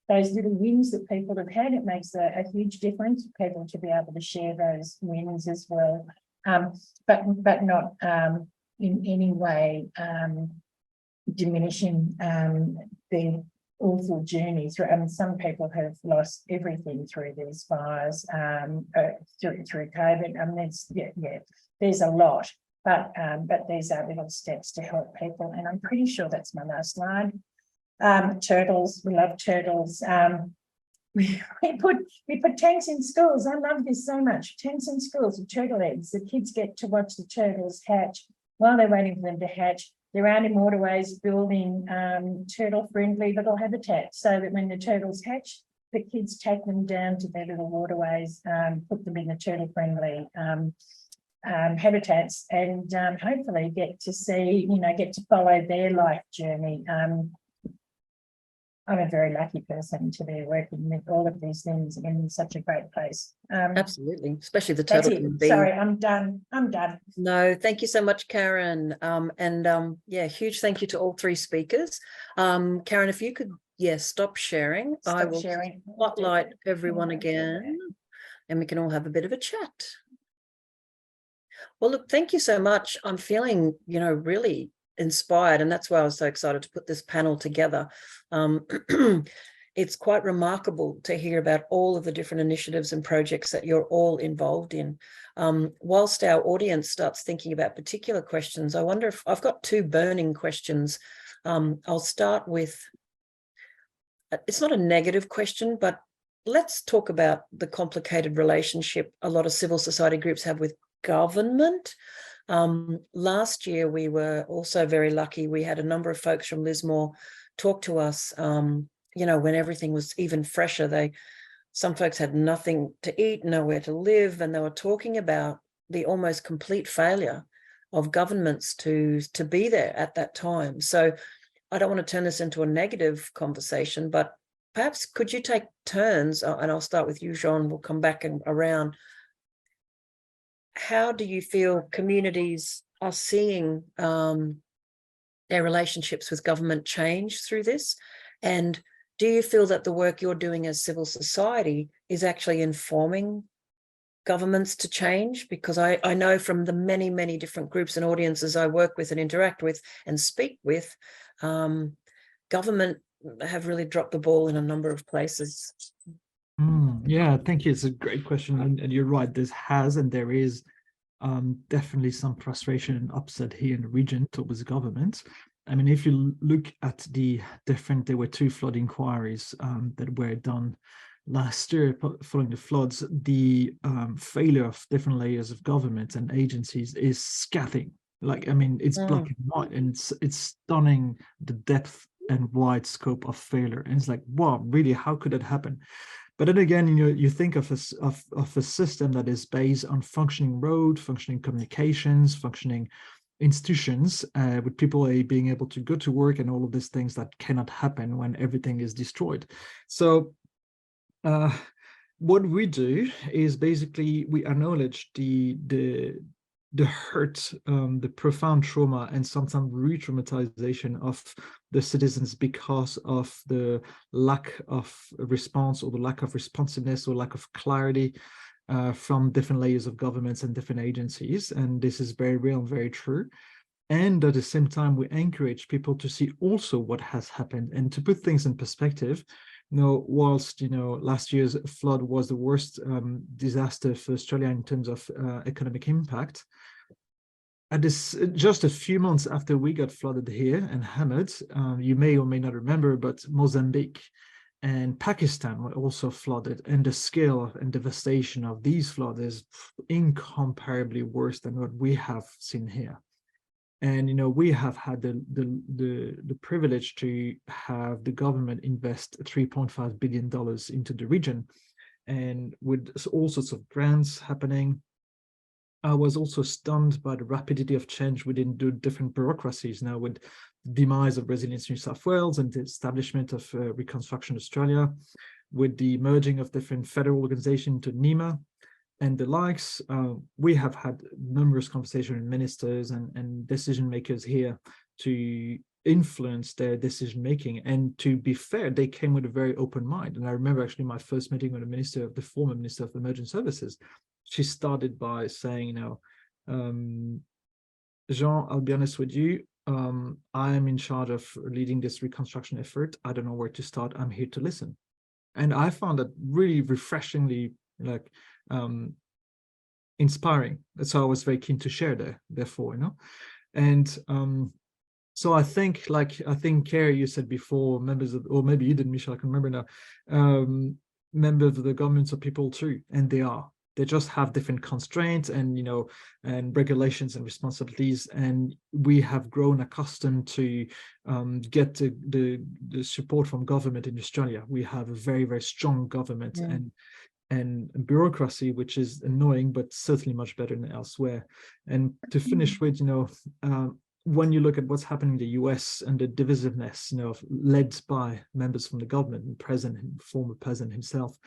Those little wins that people have had, it makes a huge difference for people to be able to share those wins as well, but not in any way diminishing the awful journeys. Some people have lost everything through these fires, through COVID. There's a lot, but these are little steps to help people, and I'm pretty sure that's my last slide. Turtles, we love turtles. We put tanks in schools. I love this so much. Tanks in schools with turtle eggs. The kids get to watch the turtles hatch. While they're waiting for them to hatch, they're out in waterways building turtle-friendly little habitats, so that when the turtles hatch, the kids take them down to their little waterways, put them in the turtle-friendly habitats, and hopefully get to follow their life journey. I'm a very lucky person to be working with all of these things in such a great place. Absolutely, especially the turtle. Sorry, I'm done. No, thank you so much, Karen. Yeah, huge thank you to all three speakers. Karen, if you could, stop sharing. I will spotlight everyone again, and we can all have a bit of a chat. Well, look, thank you so much. I'm feeling, really inspired, and that's why I was so excited to put this panel together. It's quite remarkable to hear about all of the different initiatives and projects that you're all involved in. Whilst our audience starts thinking about particular questions, I wonder if I've got two burning questions. I'll start with, it's not a negative question, but let's talk about the complicated relationship a lot of civil society groups have with government. Last year, we were also very lucky. We had a number of folks from Lismore talk to us, you know, when everything was even fresher. Some folks had nothing to eat, nowhere to live, and they were talking about the almost complete failure of governments to be there at that time. So I don't want to turn this into a negative conversation, but perhaps could you take turns, and I'll start with you, Jean, we'll come back and around. How do you feel communities are seeing their relationships with government change through this? And do you feel that the work you're doing as civil society is actually informing governments to change? Because I know from the many, many different groups and audiences I work with and interact with and speak with, government have really dropped the ball in a number of places. Yeah, thank you. It's a great question. And you're right, there is definitely some frustration and upset here in the region towards government. I mean, if you look at there were 2 flood inquiries that were done last year following the floods. The failure of different layers of government and agencies is scathing. Like, I mean, it's black and white, and it's stunning the depth and wide scope of failure. And it's like, wow, really, how could that happen? But then again, you know, you think of a system that is based on functioning road, functioning communications, functioning institutions, with people being able to go to work and all of these things that cannot happen when everything is destroyed. So what we do is basically we acknowledge the hurt, the profound trauma, and sometimes re-traumatization of the citizens because of the lack of response, or the lack of responsiveness, or lack of clarity from different layers of governments and different agencies. And this is very real and very true. And at the same time, we encourage people to see also what has happened. And to put things in perspective, you know, whilst, you know, last year's flood was the worst disaster for Australia in terms of economic impact, at this, just a few months after we got flooded here and hammered, you may or may not remember, but Mozambique and Pakistan were also flooded, and the scale and devastation of these floods is incomparably worse than what we have seen here. And, you know, we have had the privilege to have the government invest $3.5 billion into the region, and with all sorts of grants happening. I was also stunned by the rapidity of change within the different bureaucracies now, with the demise of Resilience New South Wales and the establishment of Reconstruction Australia, with the merging of different federal organizations into NENA and the likes. We have had numerous conversations with ministers and decision makers here to influence their decision making. And to be fair, they came with a very open mind. And I remember actually my first meeting with the former Minister of Emergency Services. She started by saying, you know, Jean, I'll be honest with you, I am in charge of leading this reconstruction effort. I don't know where to start. I'm here to listen. And I found that really refreshingly, like, inspiring. So I was very keen to share therefore, you know. And so I think, Kerry, you said before, members of, or maybe you did, Michelle, I can remember now, members of the governments are people too, and they just have different constraints and, you know, and regulations and responsibilities. And we have grown accustomed to get the support from government in Australia. We have a very, very strong government and bureaucracy, which is annoying, but certainly much better than elsewhere. And to finish with, you know, when you look at what's happening in the US and the divisiveness, you know, led by members from the government and president, former president himself,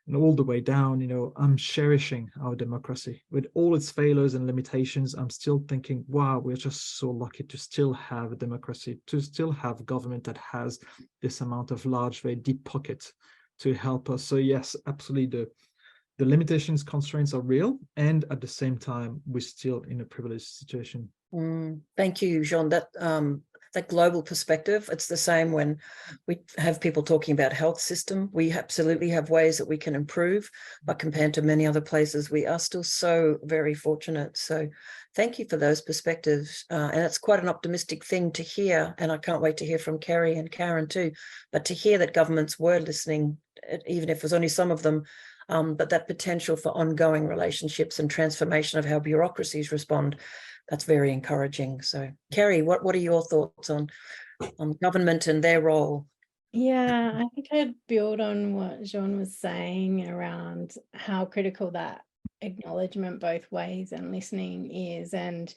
and all the way down, you know, I'm cherishing our democracy with all its failures and limitations. I'm still thinking, wow, we're just so lucky to still have a democracy, to still have government that has this amount of large, very deep pockets to help us. So yes, absolutely, the limitations, constraints are real, and at the same time, we're still in a privileged situation. Thank you, Jean. that global perspective. It's the same when we have people talking about health system. We absolutely have ways that we can improve, but compared to many other places, we are still so very fortunate. So thank you for those perspectives. And it's quite an optimistic thing to hear. And I can't wait to hear from Kerry and Karen too, but to hear that governments were listening, even if it was only some of them, but that potential for ongoing relationships and transformation of how bureaucracies respond, that's very encouraging. So, Kerry, what are your thoughts on government and their role? Yeah, I think I'd build on what Jean was saying around how critical that acknowledgement both ways and listening is, and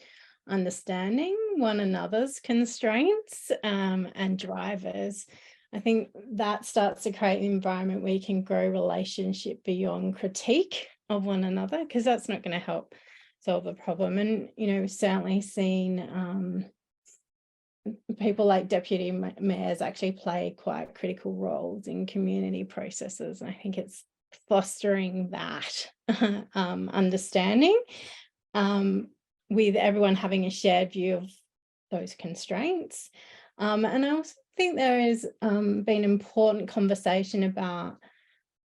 understanding one another's constraints and drivers. I think that starts to create an environment where you can grow relationship beyond critique of one another, because that's not going to help solve a problem. And, you know, we've certainly seen people like deputy mayors actually play quite critical roles in community processes. And I think it's fostering that understanding with everyone having a shared view of those constraints. And I also think there has been important conversation about,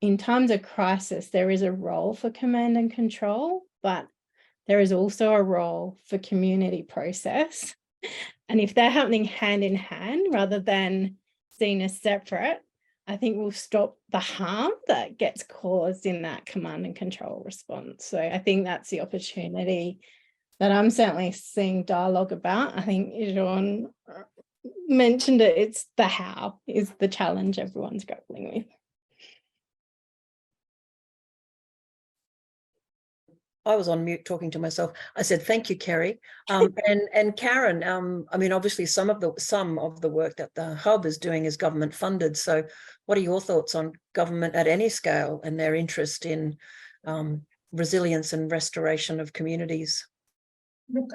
in times of crisis, there is a role for command and control, but there is also a role for community process. And if they're happening hand in hand rather than seen as separate, I think we'll stop the harm that gets caused in that command and control response. So I think that's the opportunity that I'm certainly seeing dialogue about. I think Jean mentioned it, it's the how is the challenge everyone's grappling with. I was on mute talking to myself. I said, thank you, Kerry. And Karen, I mean, obviously some of the work that the Hub is doing is government funded. So what are your thoughts on government at any scale and their interest in resilience and restoration of communities? Look,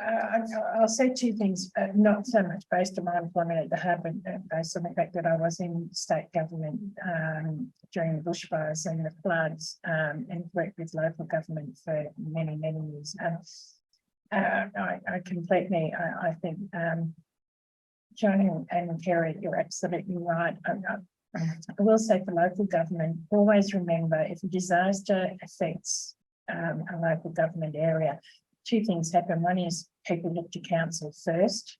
I'll say two things, not so much based on my employment at the Hub, but based on the fact that I was in state government during the bushfires and the floods, and worked with local government for many, many years. I completely, I think, Joan and Kerry, you're absolutely right. I will say for local government, always remember if a disaster affects a local government area, two things happen. One is people look to council first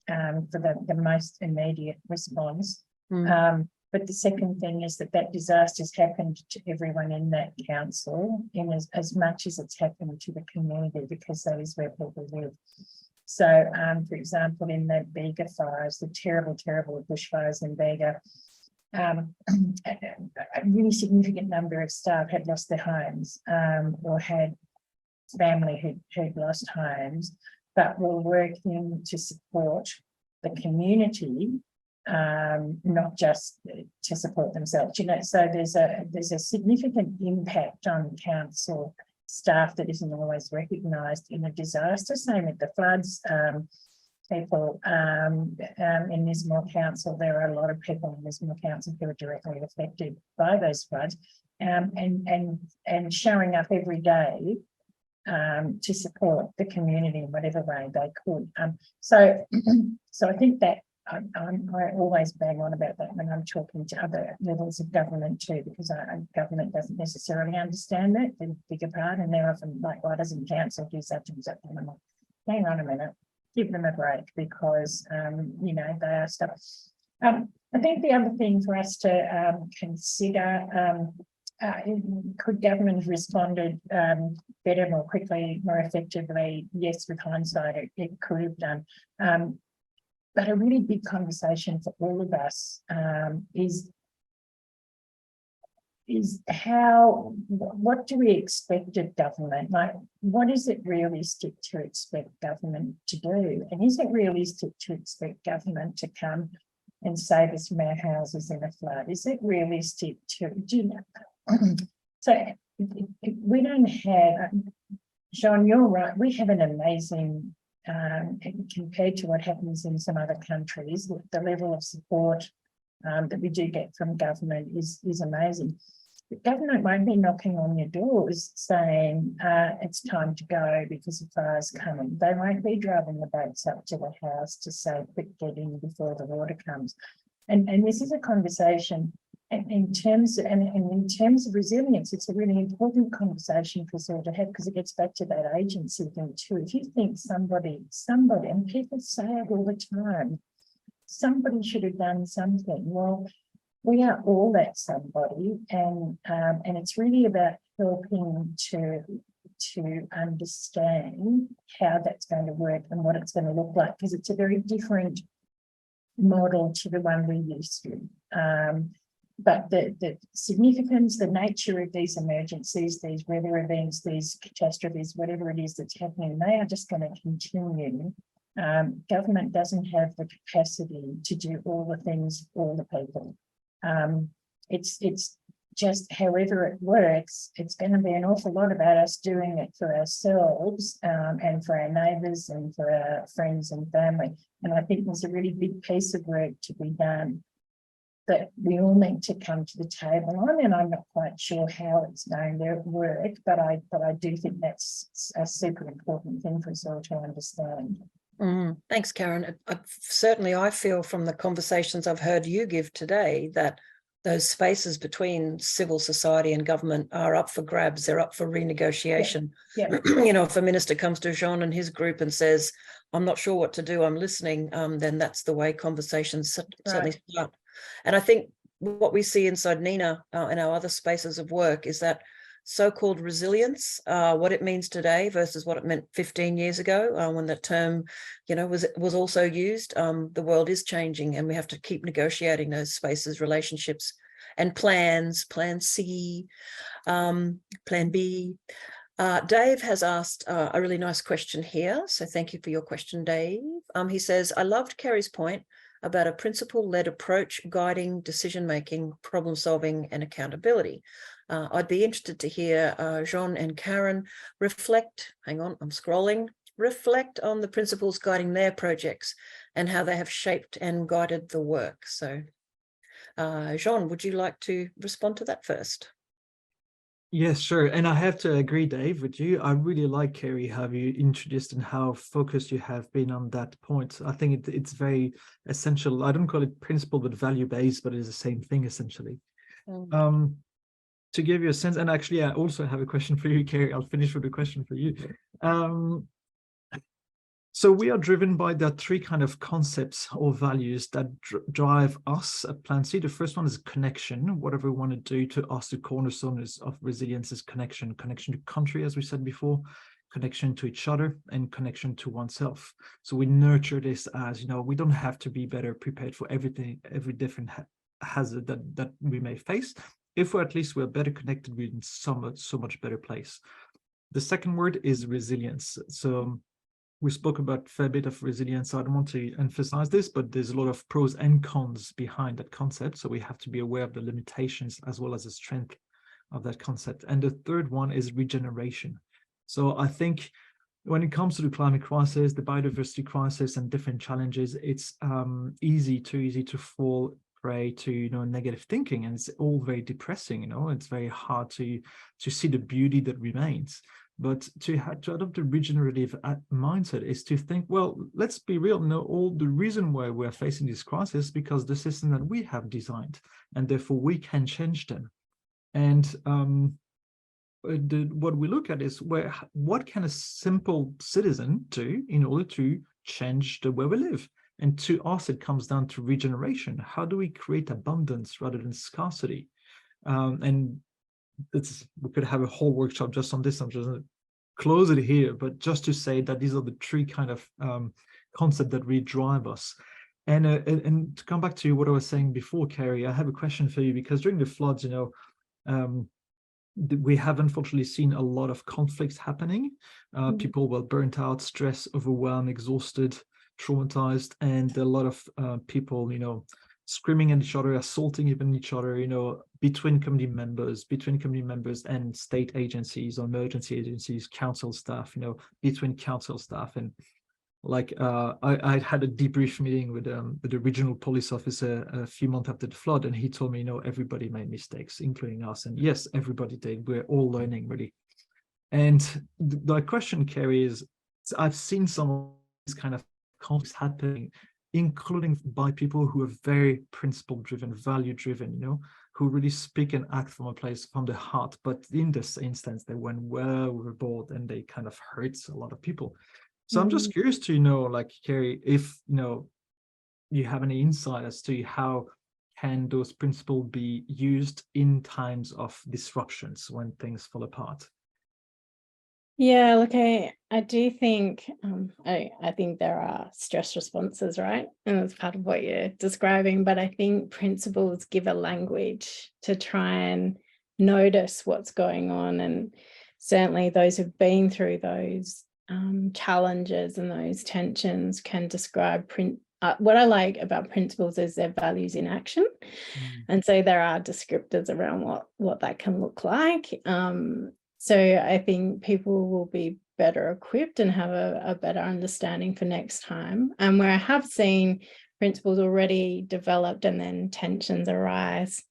for the most immediate response. But the second thing is that disaster's happened to everyone in that council in as much as it's happened to the community, because that is where people live. So, for example, in the Bega fires, the terrible, terrible bushfires in Bega, a really significant number of staff had lost their homes or had family who'd lost homes, but were working to support the community, not just to support themselves. You know, so there's a significant impact on council staff that isn't always recognised in a disaster. Same with the floods. People in Lismore Council, there are a lot of people in Lismore Council who are directly affected by those floods, and showing up every day to support the community in whatever way they could. So I think that I always bang on about that when I'm talking to other levels of government too, because government doesn't necessarily understand that, the bigger part, and they're often like, why doesn't council do such and such? And I'm like, hang on a minute, give them a break, because you know, they are stuff. I think the other thing for us to consider, could government have responded better, more quickly, more effectively? Yes, with hindsight, it could have done. But a really big conversation for all of us is what do we expect of government? Like, what is it realistic to expect government to do? And is it realistic to expect government to come and save us from our houses in a flood? Is it realistic to do that? So we don't have, Jean, you're right, we have an amazing, compared to what happens in some other countries, the level of support that we do get from government is amazing. the government won't be knocking on your doors saying it's time to go because the fire's coming. They won't be driving the boats up to the house to say, quick, get in before the water comes. And this is a conversation in terms of, and in terms of resilience, it's a really important conversation for us all to have, because it gets back to that agency thing too. If you think somebody, and people say it all the time, somebody should have done something. Well, we are all that somebody, and it's really about helping to understand how that's going to work and what it's going to look like, because it's a very different model to the one we used to. But the significance, the nature of these emergencies, these weather events, these catastrophes, whatever it is that's happening, they are just going to continue. Government doesn't have the capacity to do all the things for the people. It's just however it works, it's going to be an awful lot about us doing it for ourselves and for our neighbours and for our friends and family. And I think there's a really big piece of work to be done that we all need to come to the table on, and I'm not quite sure how it's going to work, but I do think that's a super important thing for us all to understand. Thanks, Karen. Certainly, I feel from the conversations I've heard you give today that those spaces between civil society and government are up for grabs. They're up for renegotiation. Yeah. You know, if a minister comes to Jean and his group and says, I'm not sure what to do, I'm listening, then that's the way conversations certainly start. And I think what we see inside NENA and our other spaces of work is that so-called resilience, what it means today versus what it meant 15 years ago, when that term, you know, was also used. The world is changing, and we have to keep negotiating those spaces, relationships, and plans. Plan C, Plan B. Dave has asked a really nice question here, so thank you for your question, Dave. He says, I loved Kerry's point about a principle-led approach guiding decision-making, problem-solving, and accountability. I'd be interested to hear Jean and Karen reflect, hang on, I'm scrolling, reflect on the principles guiding their projects and how they have shaped and guided the work. So, Jean, would you like to respond to that first? Yes, sure. And I have to agree, Dave, with you. I really like, Kerry, how you introduced and how focused you have been on that point. I think it's very essential. I don't call it principle, but value-based, but it's the same thing, essentially. To give you a sense, and actually, I also have a question for you, Kerry. I'll finish with a question for you. So we are driven by the three kind of concepts or values that drive us at Plan C. The first one is connection. Whatever we want to do to us, the cornerstone of resilience is connection. Connection to country, as we said before, connection to each other, and connection to oneself. So we nurture this as, you know, we don't have to be better prepared for everything, every different hazard that we may face. If we're at least we're better connected, we're in so much better place. The second word is resilience. So we spoke about a fair bit of resilience, so I don't want to emphasize this, but there's a lot of pros and cons behind that concept. So we have to be aware of the limitations as well as the strength of that concept. And the third one is regeneration. So I think when it comes to the climate crisis, the biodiversity crisis, and different challenges, it's too easy to fall prey to, you know, negative thinking, and it's all very depressing. You know, it's very hard to see the beauty that remains. But to adopt a regenerative mindset is to think, well, let's be real. No, all the reason why we're facing this crisis because the system that we have designed, and therefore we can change them. And what we look at is what can a simple citizen do in order to change the way we live? And to us, it comes down to regeneration. How do we create abundance rather than scarcity? And we could have a whole workshop just on this. I'm just going to close it here, but just to say that these are the three kind of concepts that really drive us. And to come back to what I was saying before, Kerry, I have a question for you, because during the floods, you know, we have unfortunately seen a lot of conflicts happening. People were burnt out, stressed, overwhelmed, exhausted, traumatized, and a lot of people, you know, screaming at each other, assaulting even each other, you know, between community members and state agencies or emergency agencies, council staff, you know, between council staff. And Like I had a debrief meeting with the regional police officer a few months after the flood, and he told me, everybody made mistakes, including us. And yes, everybody did. We're all learning, really. And the question, Kerry, is I've seen some of these kind of conflicts happening, including by people who are very principle-driven, value-driven, who really speak and act from a place from the heart. But in this instance, they went well overboard and they kind of hurt a lot of people. So I'm just curious to like, Kerry, if you have any insight as to how can those principles be used in times of disruptions when things fall apart? Yeah, look, I do think I think there are stress responses, right? And that's part of what you're describing. But I think principles give a language to try and notice what's going on. And certainly those who've been through those challenges and those tensions can describe what I like about principles is their values in action. And so there are descriptors around what that can look like. So I think people will be better equipped and have a better understanding for next time. And where I have seen principles already developed and then tensions arise,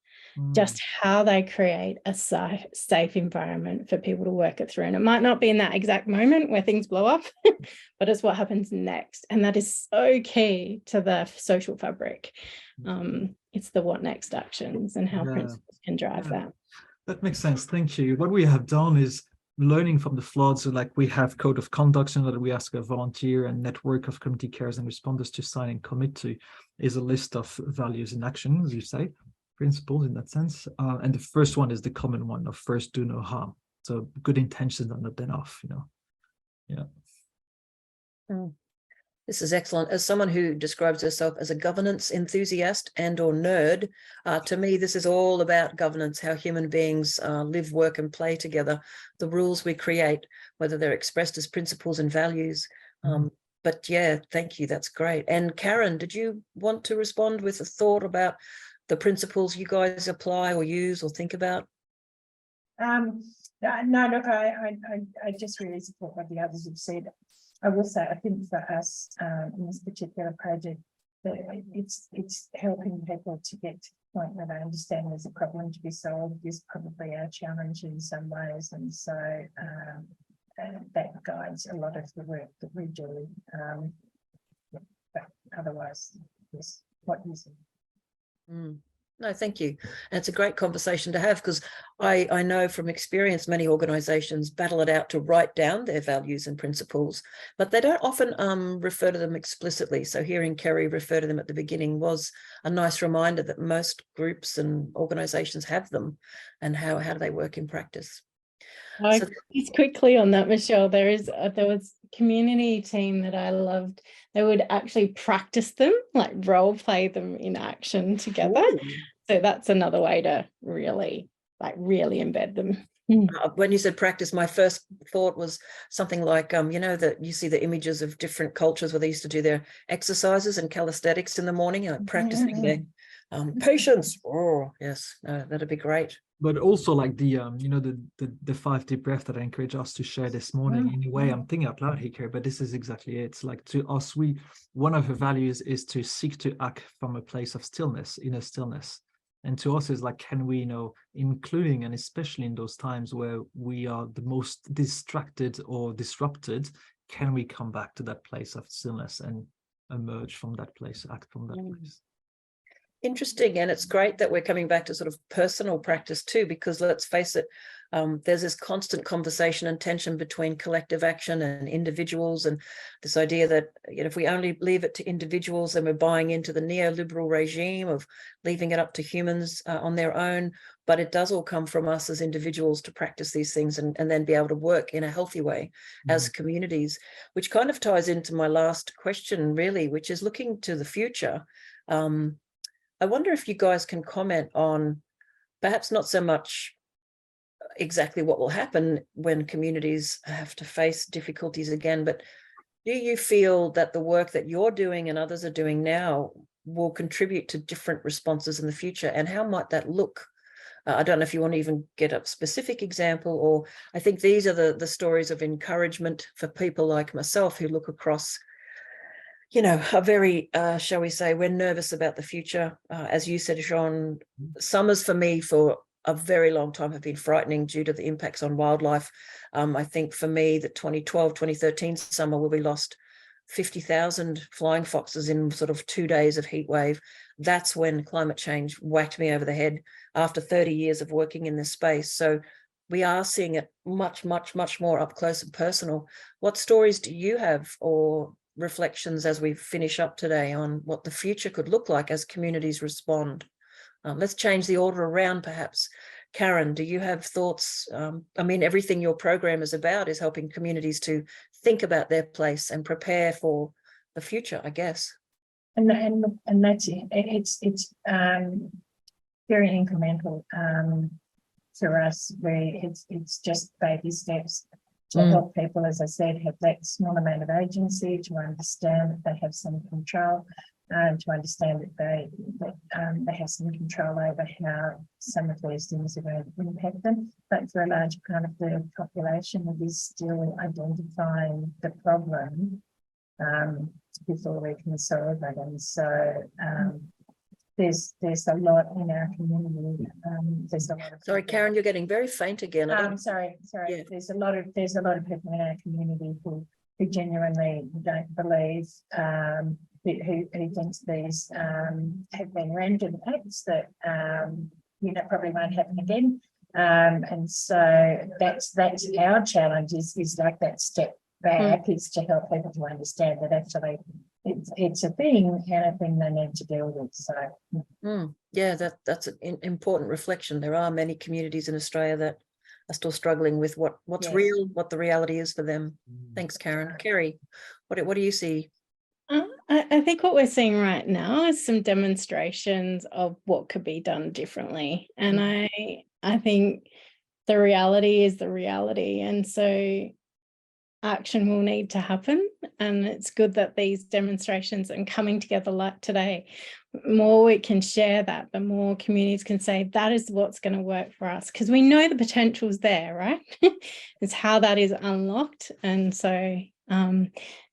just how they create a safe environment for people to work it through. And it might not be in that exact moment where things blow up, but it's what happens next. And that is so key to the social fabric. It's the what next actions and how principles can drive that. That makes sense. Thank you. What we have done is learning from the floods. So like we have code of conduct, and that we ask a volunteer and network of community carers and responders to sign and commit to is a list of values in action, as you say, principles in that sense. And the first one is the common one of first do no harm. So good intentions are not enough, Yeah. This is excellent. As someone who describes herself as a governance enthusiast and or nerd, to me, this is all about governance, how human beings live, work and play together, the rules we create, whether they're expressed as principles and values. But yeah, thank you. That's great. And Karen, did you want to respond with a thought about the principles you guys apply or use or think about? No, look, I just really support what the others have said. I will say, I think for us in this particular project, that it's helping people to get to the point where they understand there's a problem to be solved is probably our challenge in some ways, and so that guides a lot of the work that we do. But otherwise, yes, what you said. No, thank you. And it's a great conversation to have, because I know from experience many organizations battle it out to write down their values and principles, but they don't often refer to them explicitly. So hearing Kerry refer to them at the beginning was a nice reminder that most groups and organizations have them, and how do they work in practice. So, just quickly on that, Michelle, there was a community team that I loved. They would actually practice them, like role play them in action together. Ooh. So that's another way to really embed them. When you said practice, my first thought was something like, that you see the images of different cultures where they used to do their exercises and calisthenics in the morning, practicing their patience. Oh, yes, that'd be great. But also like the 5 deep breath that I encourage us to share this morning. In a way, I'm thinking out loud here, but this is exactly it. It's like to us, one of the values is to seek to act from a place of stillness, inner stillness. And to us is like, can we, including and especially in those times where we are the most distracted or disrupted, can we come back to that place of stillness and emerge from that place, act from that place? Interesting. And it's great that we're coming back to sort of personal practice too, because let's face it, there's this constant conversation and tension between collective action and individuals, and this idea that if we only leave it to individuals, then we're buying into the neoliberal regime of leaving it up to humans on their own. But it does all come from us as individuals to practice these things and then be able to work in a healthy way as communities, which kind of ties into my last question, really, which is looking to the future. I wonder if you guys can comment on perhaps not so much exactly what will happen when communities have to face difficulties again, but do you feel that the work that you're doing and others are doing now will contribute to different responses in the future? And how might that look? I don't know if you want to even get a specific example, or I think these are the stories of encouragement for people like myself who look across you know, a very, shall we say, we're nervous about the future. As you said, Jean, summers for me for a very long time have been frightening due to the impacts on wildlife. I think for me, the 2012, 2013 summer where we lost 50,000 flying foxes in sort of 2 days of heat wave, that's when climate change whacked me over the head after 30 years of working in this space. So we are seeing it much, much, much more up close and personal. What stories do you have or reflections as we finish up today on what the future could look like as communities respond? Let's change the order around, perhaps. Karen, do you have thoughts? I mean, everything your program is about is helping communities to think about their place and prepare for the future, I guess. And that's it. It's very incremental for us, where it's just baby steps to help people, as I said, have that small amount of agency, to understand that they have some control, to understand that they have some control over how some of these things are going to impact them. But for a large part of the population, it is still identifying the problem before we can solve it. And so there's a lot in our community. There's a lot of Sorry, Karen, you're getting very faint again. Sorry. Yeah. There's a lot of people in our community who genuinely don't believe, who thinks these have been random acts that probably won't happen again. And so that's our challenge is like that step back, is to help people to understand that actually it's a thing and a thing they need to deal with. So yeah, that's an important reflection. There are many communities in Australia that are still struggling with what's Yes. real, what the reality is for them. Thanks, Karen. Kerry, what do you see? I think what we're seeing right now is some demonstrations of what could be done differently. And I think the reality is the reality. And so action will need to happen. And it's good that these demonstrations and coming together like today, the more we can share that, the more communities can say that is what's going to work for us, because we know the potential's there, right? It's how that is unlocked. And so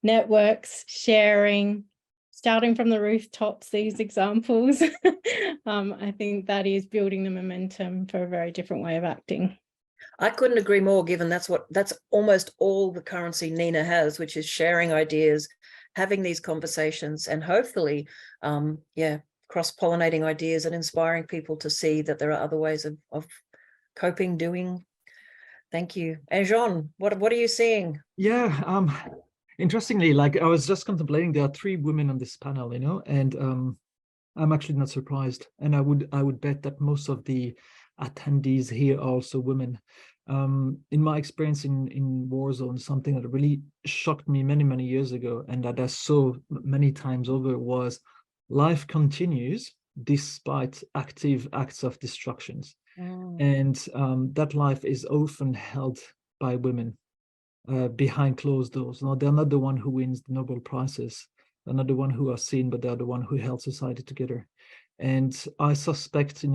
networks, sharing, starting from the rooftops, these examples, I think that is building the momentum for a very different way of acting. I couldn't agree more, given that's almost all the currency NENA has, which is sharing ideas, having these conversations, and hopefully, cross-pollinating ideas and inspiring people to see that there are other ways of coping, doing. Thank you. And Jean, what are you seeing? Yeah, interestingly, like I was just contemplating, there are 3 women on this panel, and I'm actually not surprised. And I would bet that most of the attendees here are also women. In my experience in war zones, something that really shocked me many years ago, and that I saw many times over, was life continues despite active acts of destructions. And that life is often held by women behind closed doors. Now, they're not the one who wins the Nobel Prizes. They're not the one who are seen, but they're the one who held society together. And I suspect,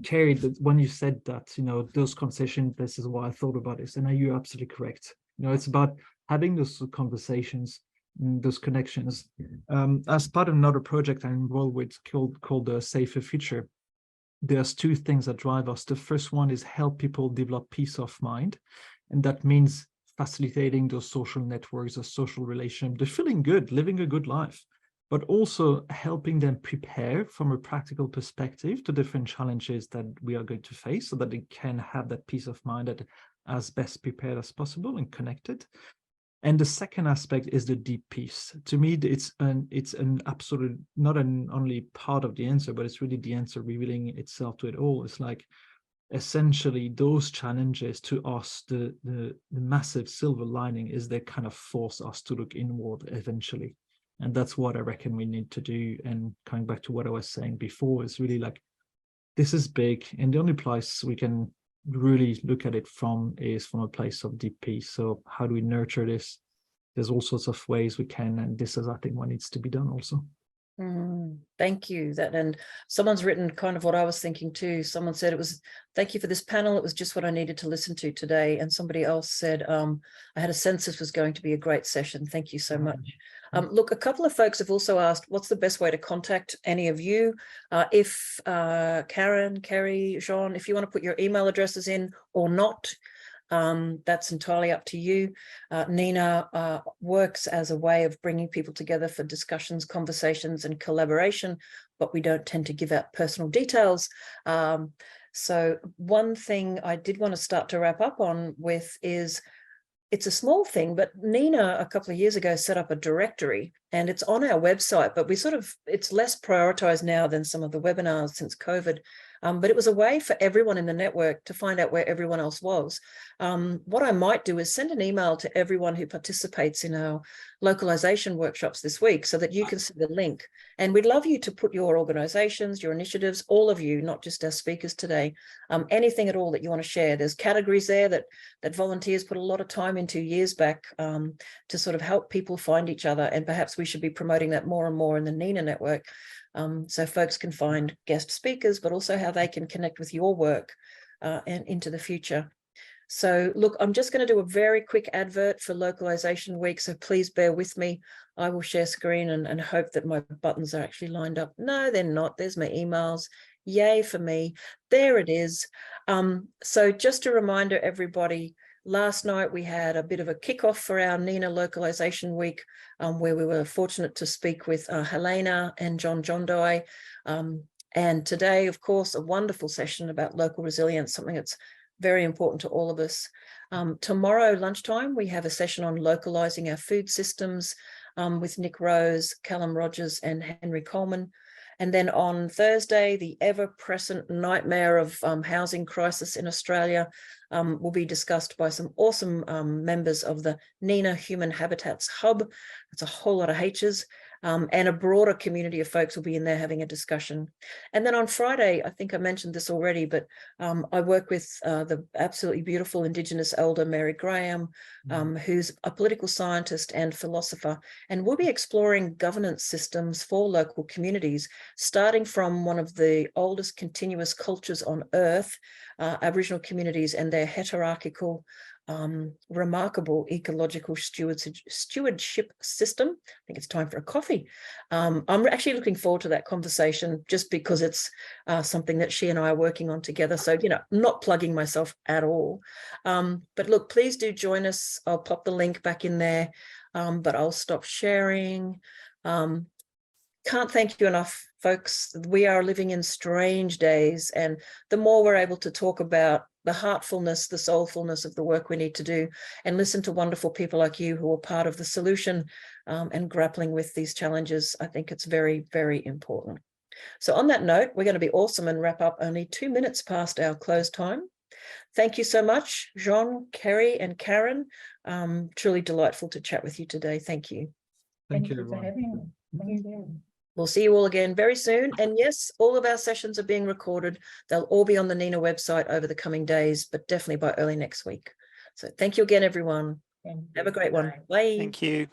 Kerry, that when you said that, those conversations, this is what I thought about this. And you're absolutely correct. It's about having those conversations, those connections. As part of another project I'm involved with called the Safer Future, there's 2 things that drive us. The first one is help people develop peace of mind. And that means facilitating those social networks, those social relationships, they're feeling good, living a good life, but also helping them prepare from a practical perspective to different challenges that we are going to face, so that they can have that peace of mind that as best prepared as possible and connected. And the second aspect is the deep peace. To me, it's an absolute, not an only part of the answer, but it's really the answer revealing itself to it all. It's like, essentially, those challenges to us, the massive silver lining is they kind of force us to look inward eventually. And that's what I reckon we need to do. And coming back to what I was saying before, is really like, this is big. And the only place we can really look at it from is from a place of deep peace. So how do we nurture this? There's all sorts of ways we can. And this is, I think, what needs to be done also. Thank you. And someone's written kind of what I was thinking too. Someone said thank you for this panel. It was just what I needed to listen to today. And somebody else said, I had a sense this was going to be a great session. Thank you so much. Look, a couple of folks have also asked, what's the best way to contact any of you? If Karen, Kerry, Jean, if you want to put your email addresses in or not, that's entirely up to you. NENA works as a way of bringing people together for discussions, conversations, and collaboration, but we don't tend to give out personal details. So one thing I did want to start to wrap up on with is, it's a small thing, but NENA a couple of years ago set up a directory, and it's on our website, but it's less prioritized now than some of the webinars since COVID. But it was a way for everyone in the network to find out where everyone else was. What I might do is send an email to everyone who participates in our localization workshops this week so that you can see the link. And we'd love you to put your organizations, your initiatives, all of you, not just our speakers today, anything at all that you want to share. There's categories there that volunteers put a lot of time into years back to sort of help people find each other. And perhaps we should be promoting that more and more in the NENA network. So folks can find guest speakers, but also how they can connect with your work and into the future. So look, I'm just going to do a very quick advert for Localization Week, so please bear with me. I will share screen and hope that my buttons are actually lined up. No, they're not. There's my emails. Yay for me. There it is. So just a reminder, everybody, last night we had a bit of a kickoff for our NENA Localization Week, where we were fortunate to speak with Helena and John Jondai. And today, of course, a wonderful session about local resilience, something that's very important to all of us. Tomorrow lunchtime, we have a session on localizing our food systems with Nick Rose, Callum Rogers, and Henry Coleman. And then on Thursday, the ever-present nightmare of housing crisis in Australia will be discussed by some awesome members of the NENA Human Habitats Hub. It's a whole lot of H's. And a broader community of folks will be in there having a discussion. And then on Friday, I think I mentioned this already, but I work with the absolutely beautiful Indigenous elder Mary Graham, who's a political scientist and philosopher. And we'll be exploring governance systems for local communities, starting from one of the oldest continuous cultures on Earth, Aboriginal communities and their hierarchical, remarkable ecological stewardship system. I think it's time for a coffee. I'm actually looking forward to that conversation just because it's something that she and I are working on together. So, you know, not plugging myself at all. But look, please do join us. I'll pop the link back in there, but I'll stop sharing. Can't thank you enough, folks. We are living in strange days, and the more we're able to talk about the heartfulness, the soulfulness of the work we need to do, and listen to wonderful people like you who are part of the solution and grappling with these challenges, I think it's very, very important. So on that note, we're going to be awesome and wrap up only 2 minutes past our close time. Thank you so much, Jean, Kerry, and Karen. Truly delightful to chat with you today. Thank you. Thank For you, everyone. having me. Thank you. We'll see you all again very soon. And yes, all of our sessions are being recorded. They'll all be on the NENA website over the coming days, but definitely by early next week. So thank you again, everyone. Have a great one. Bye. Thank you.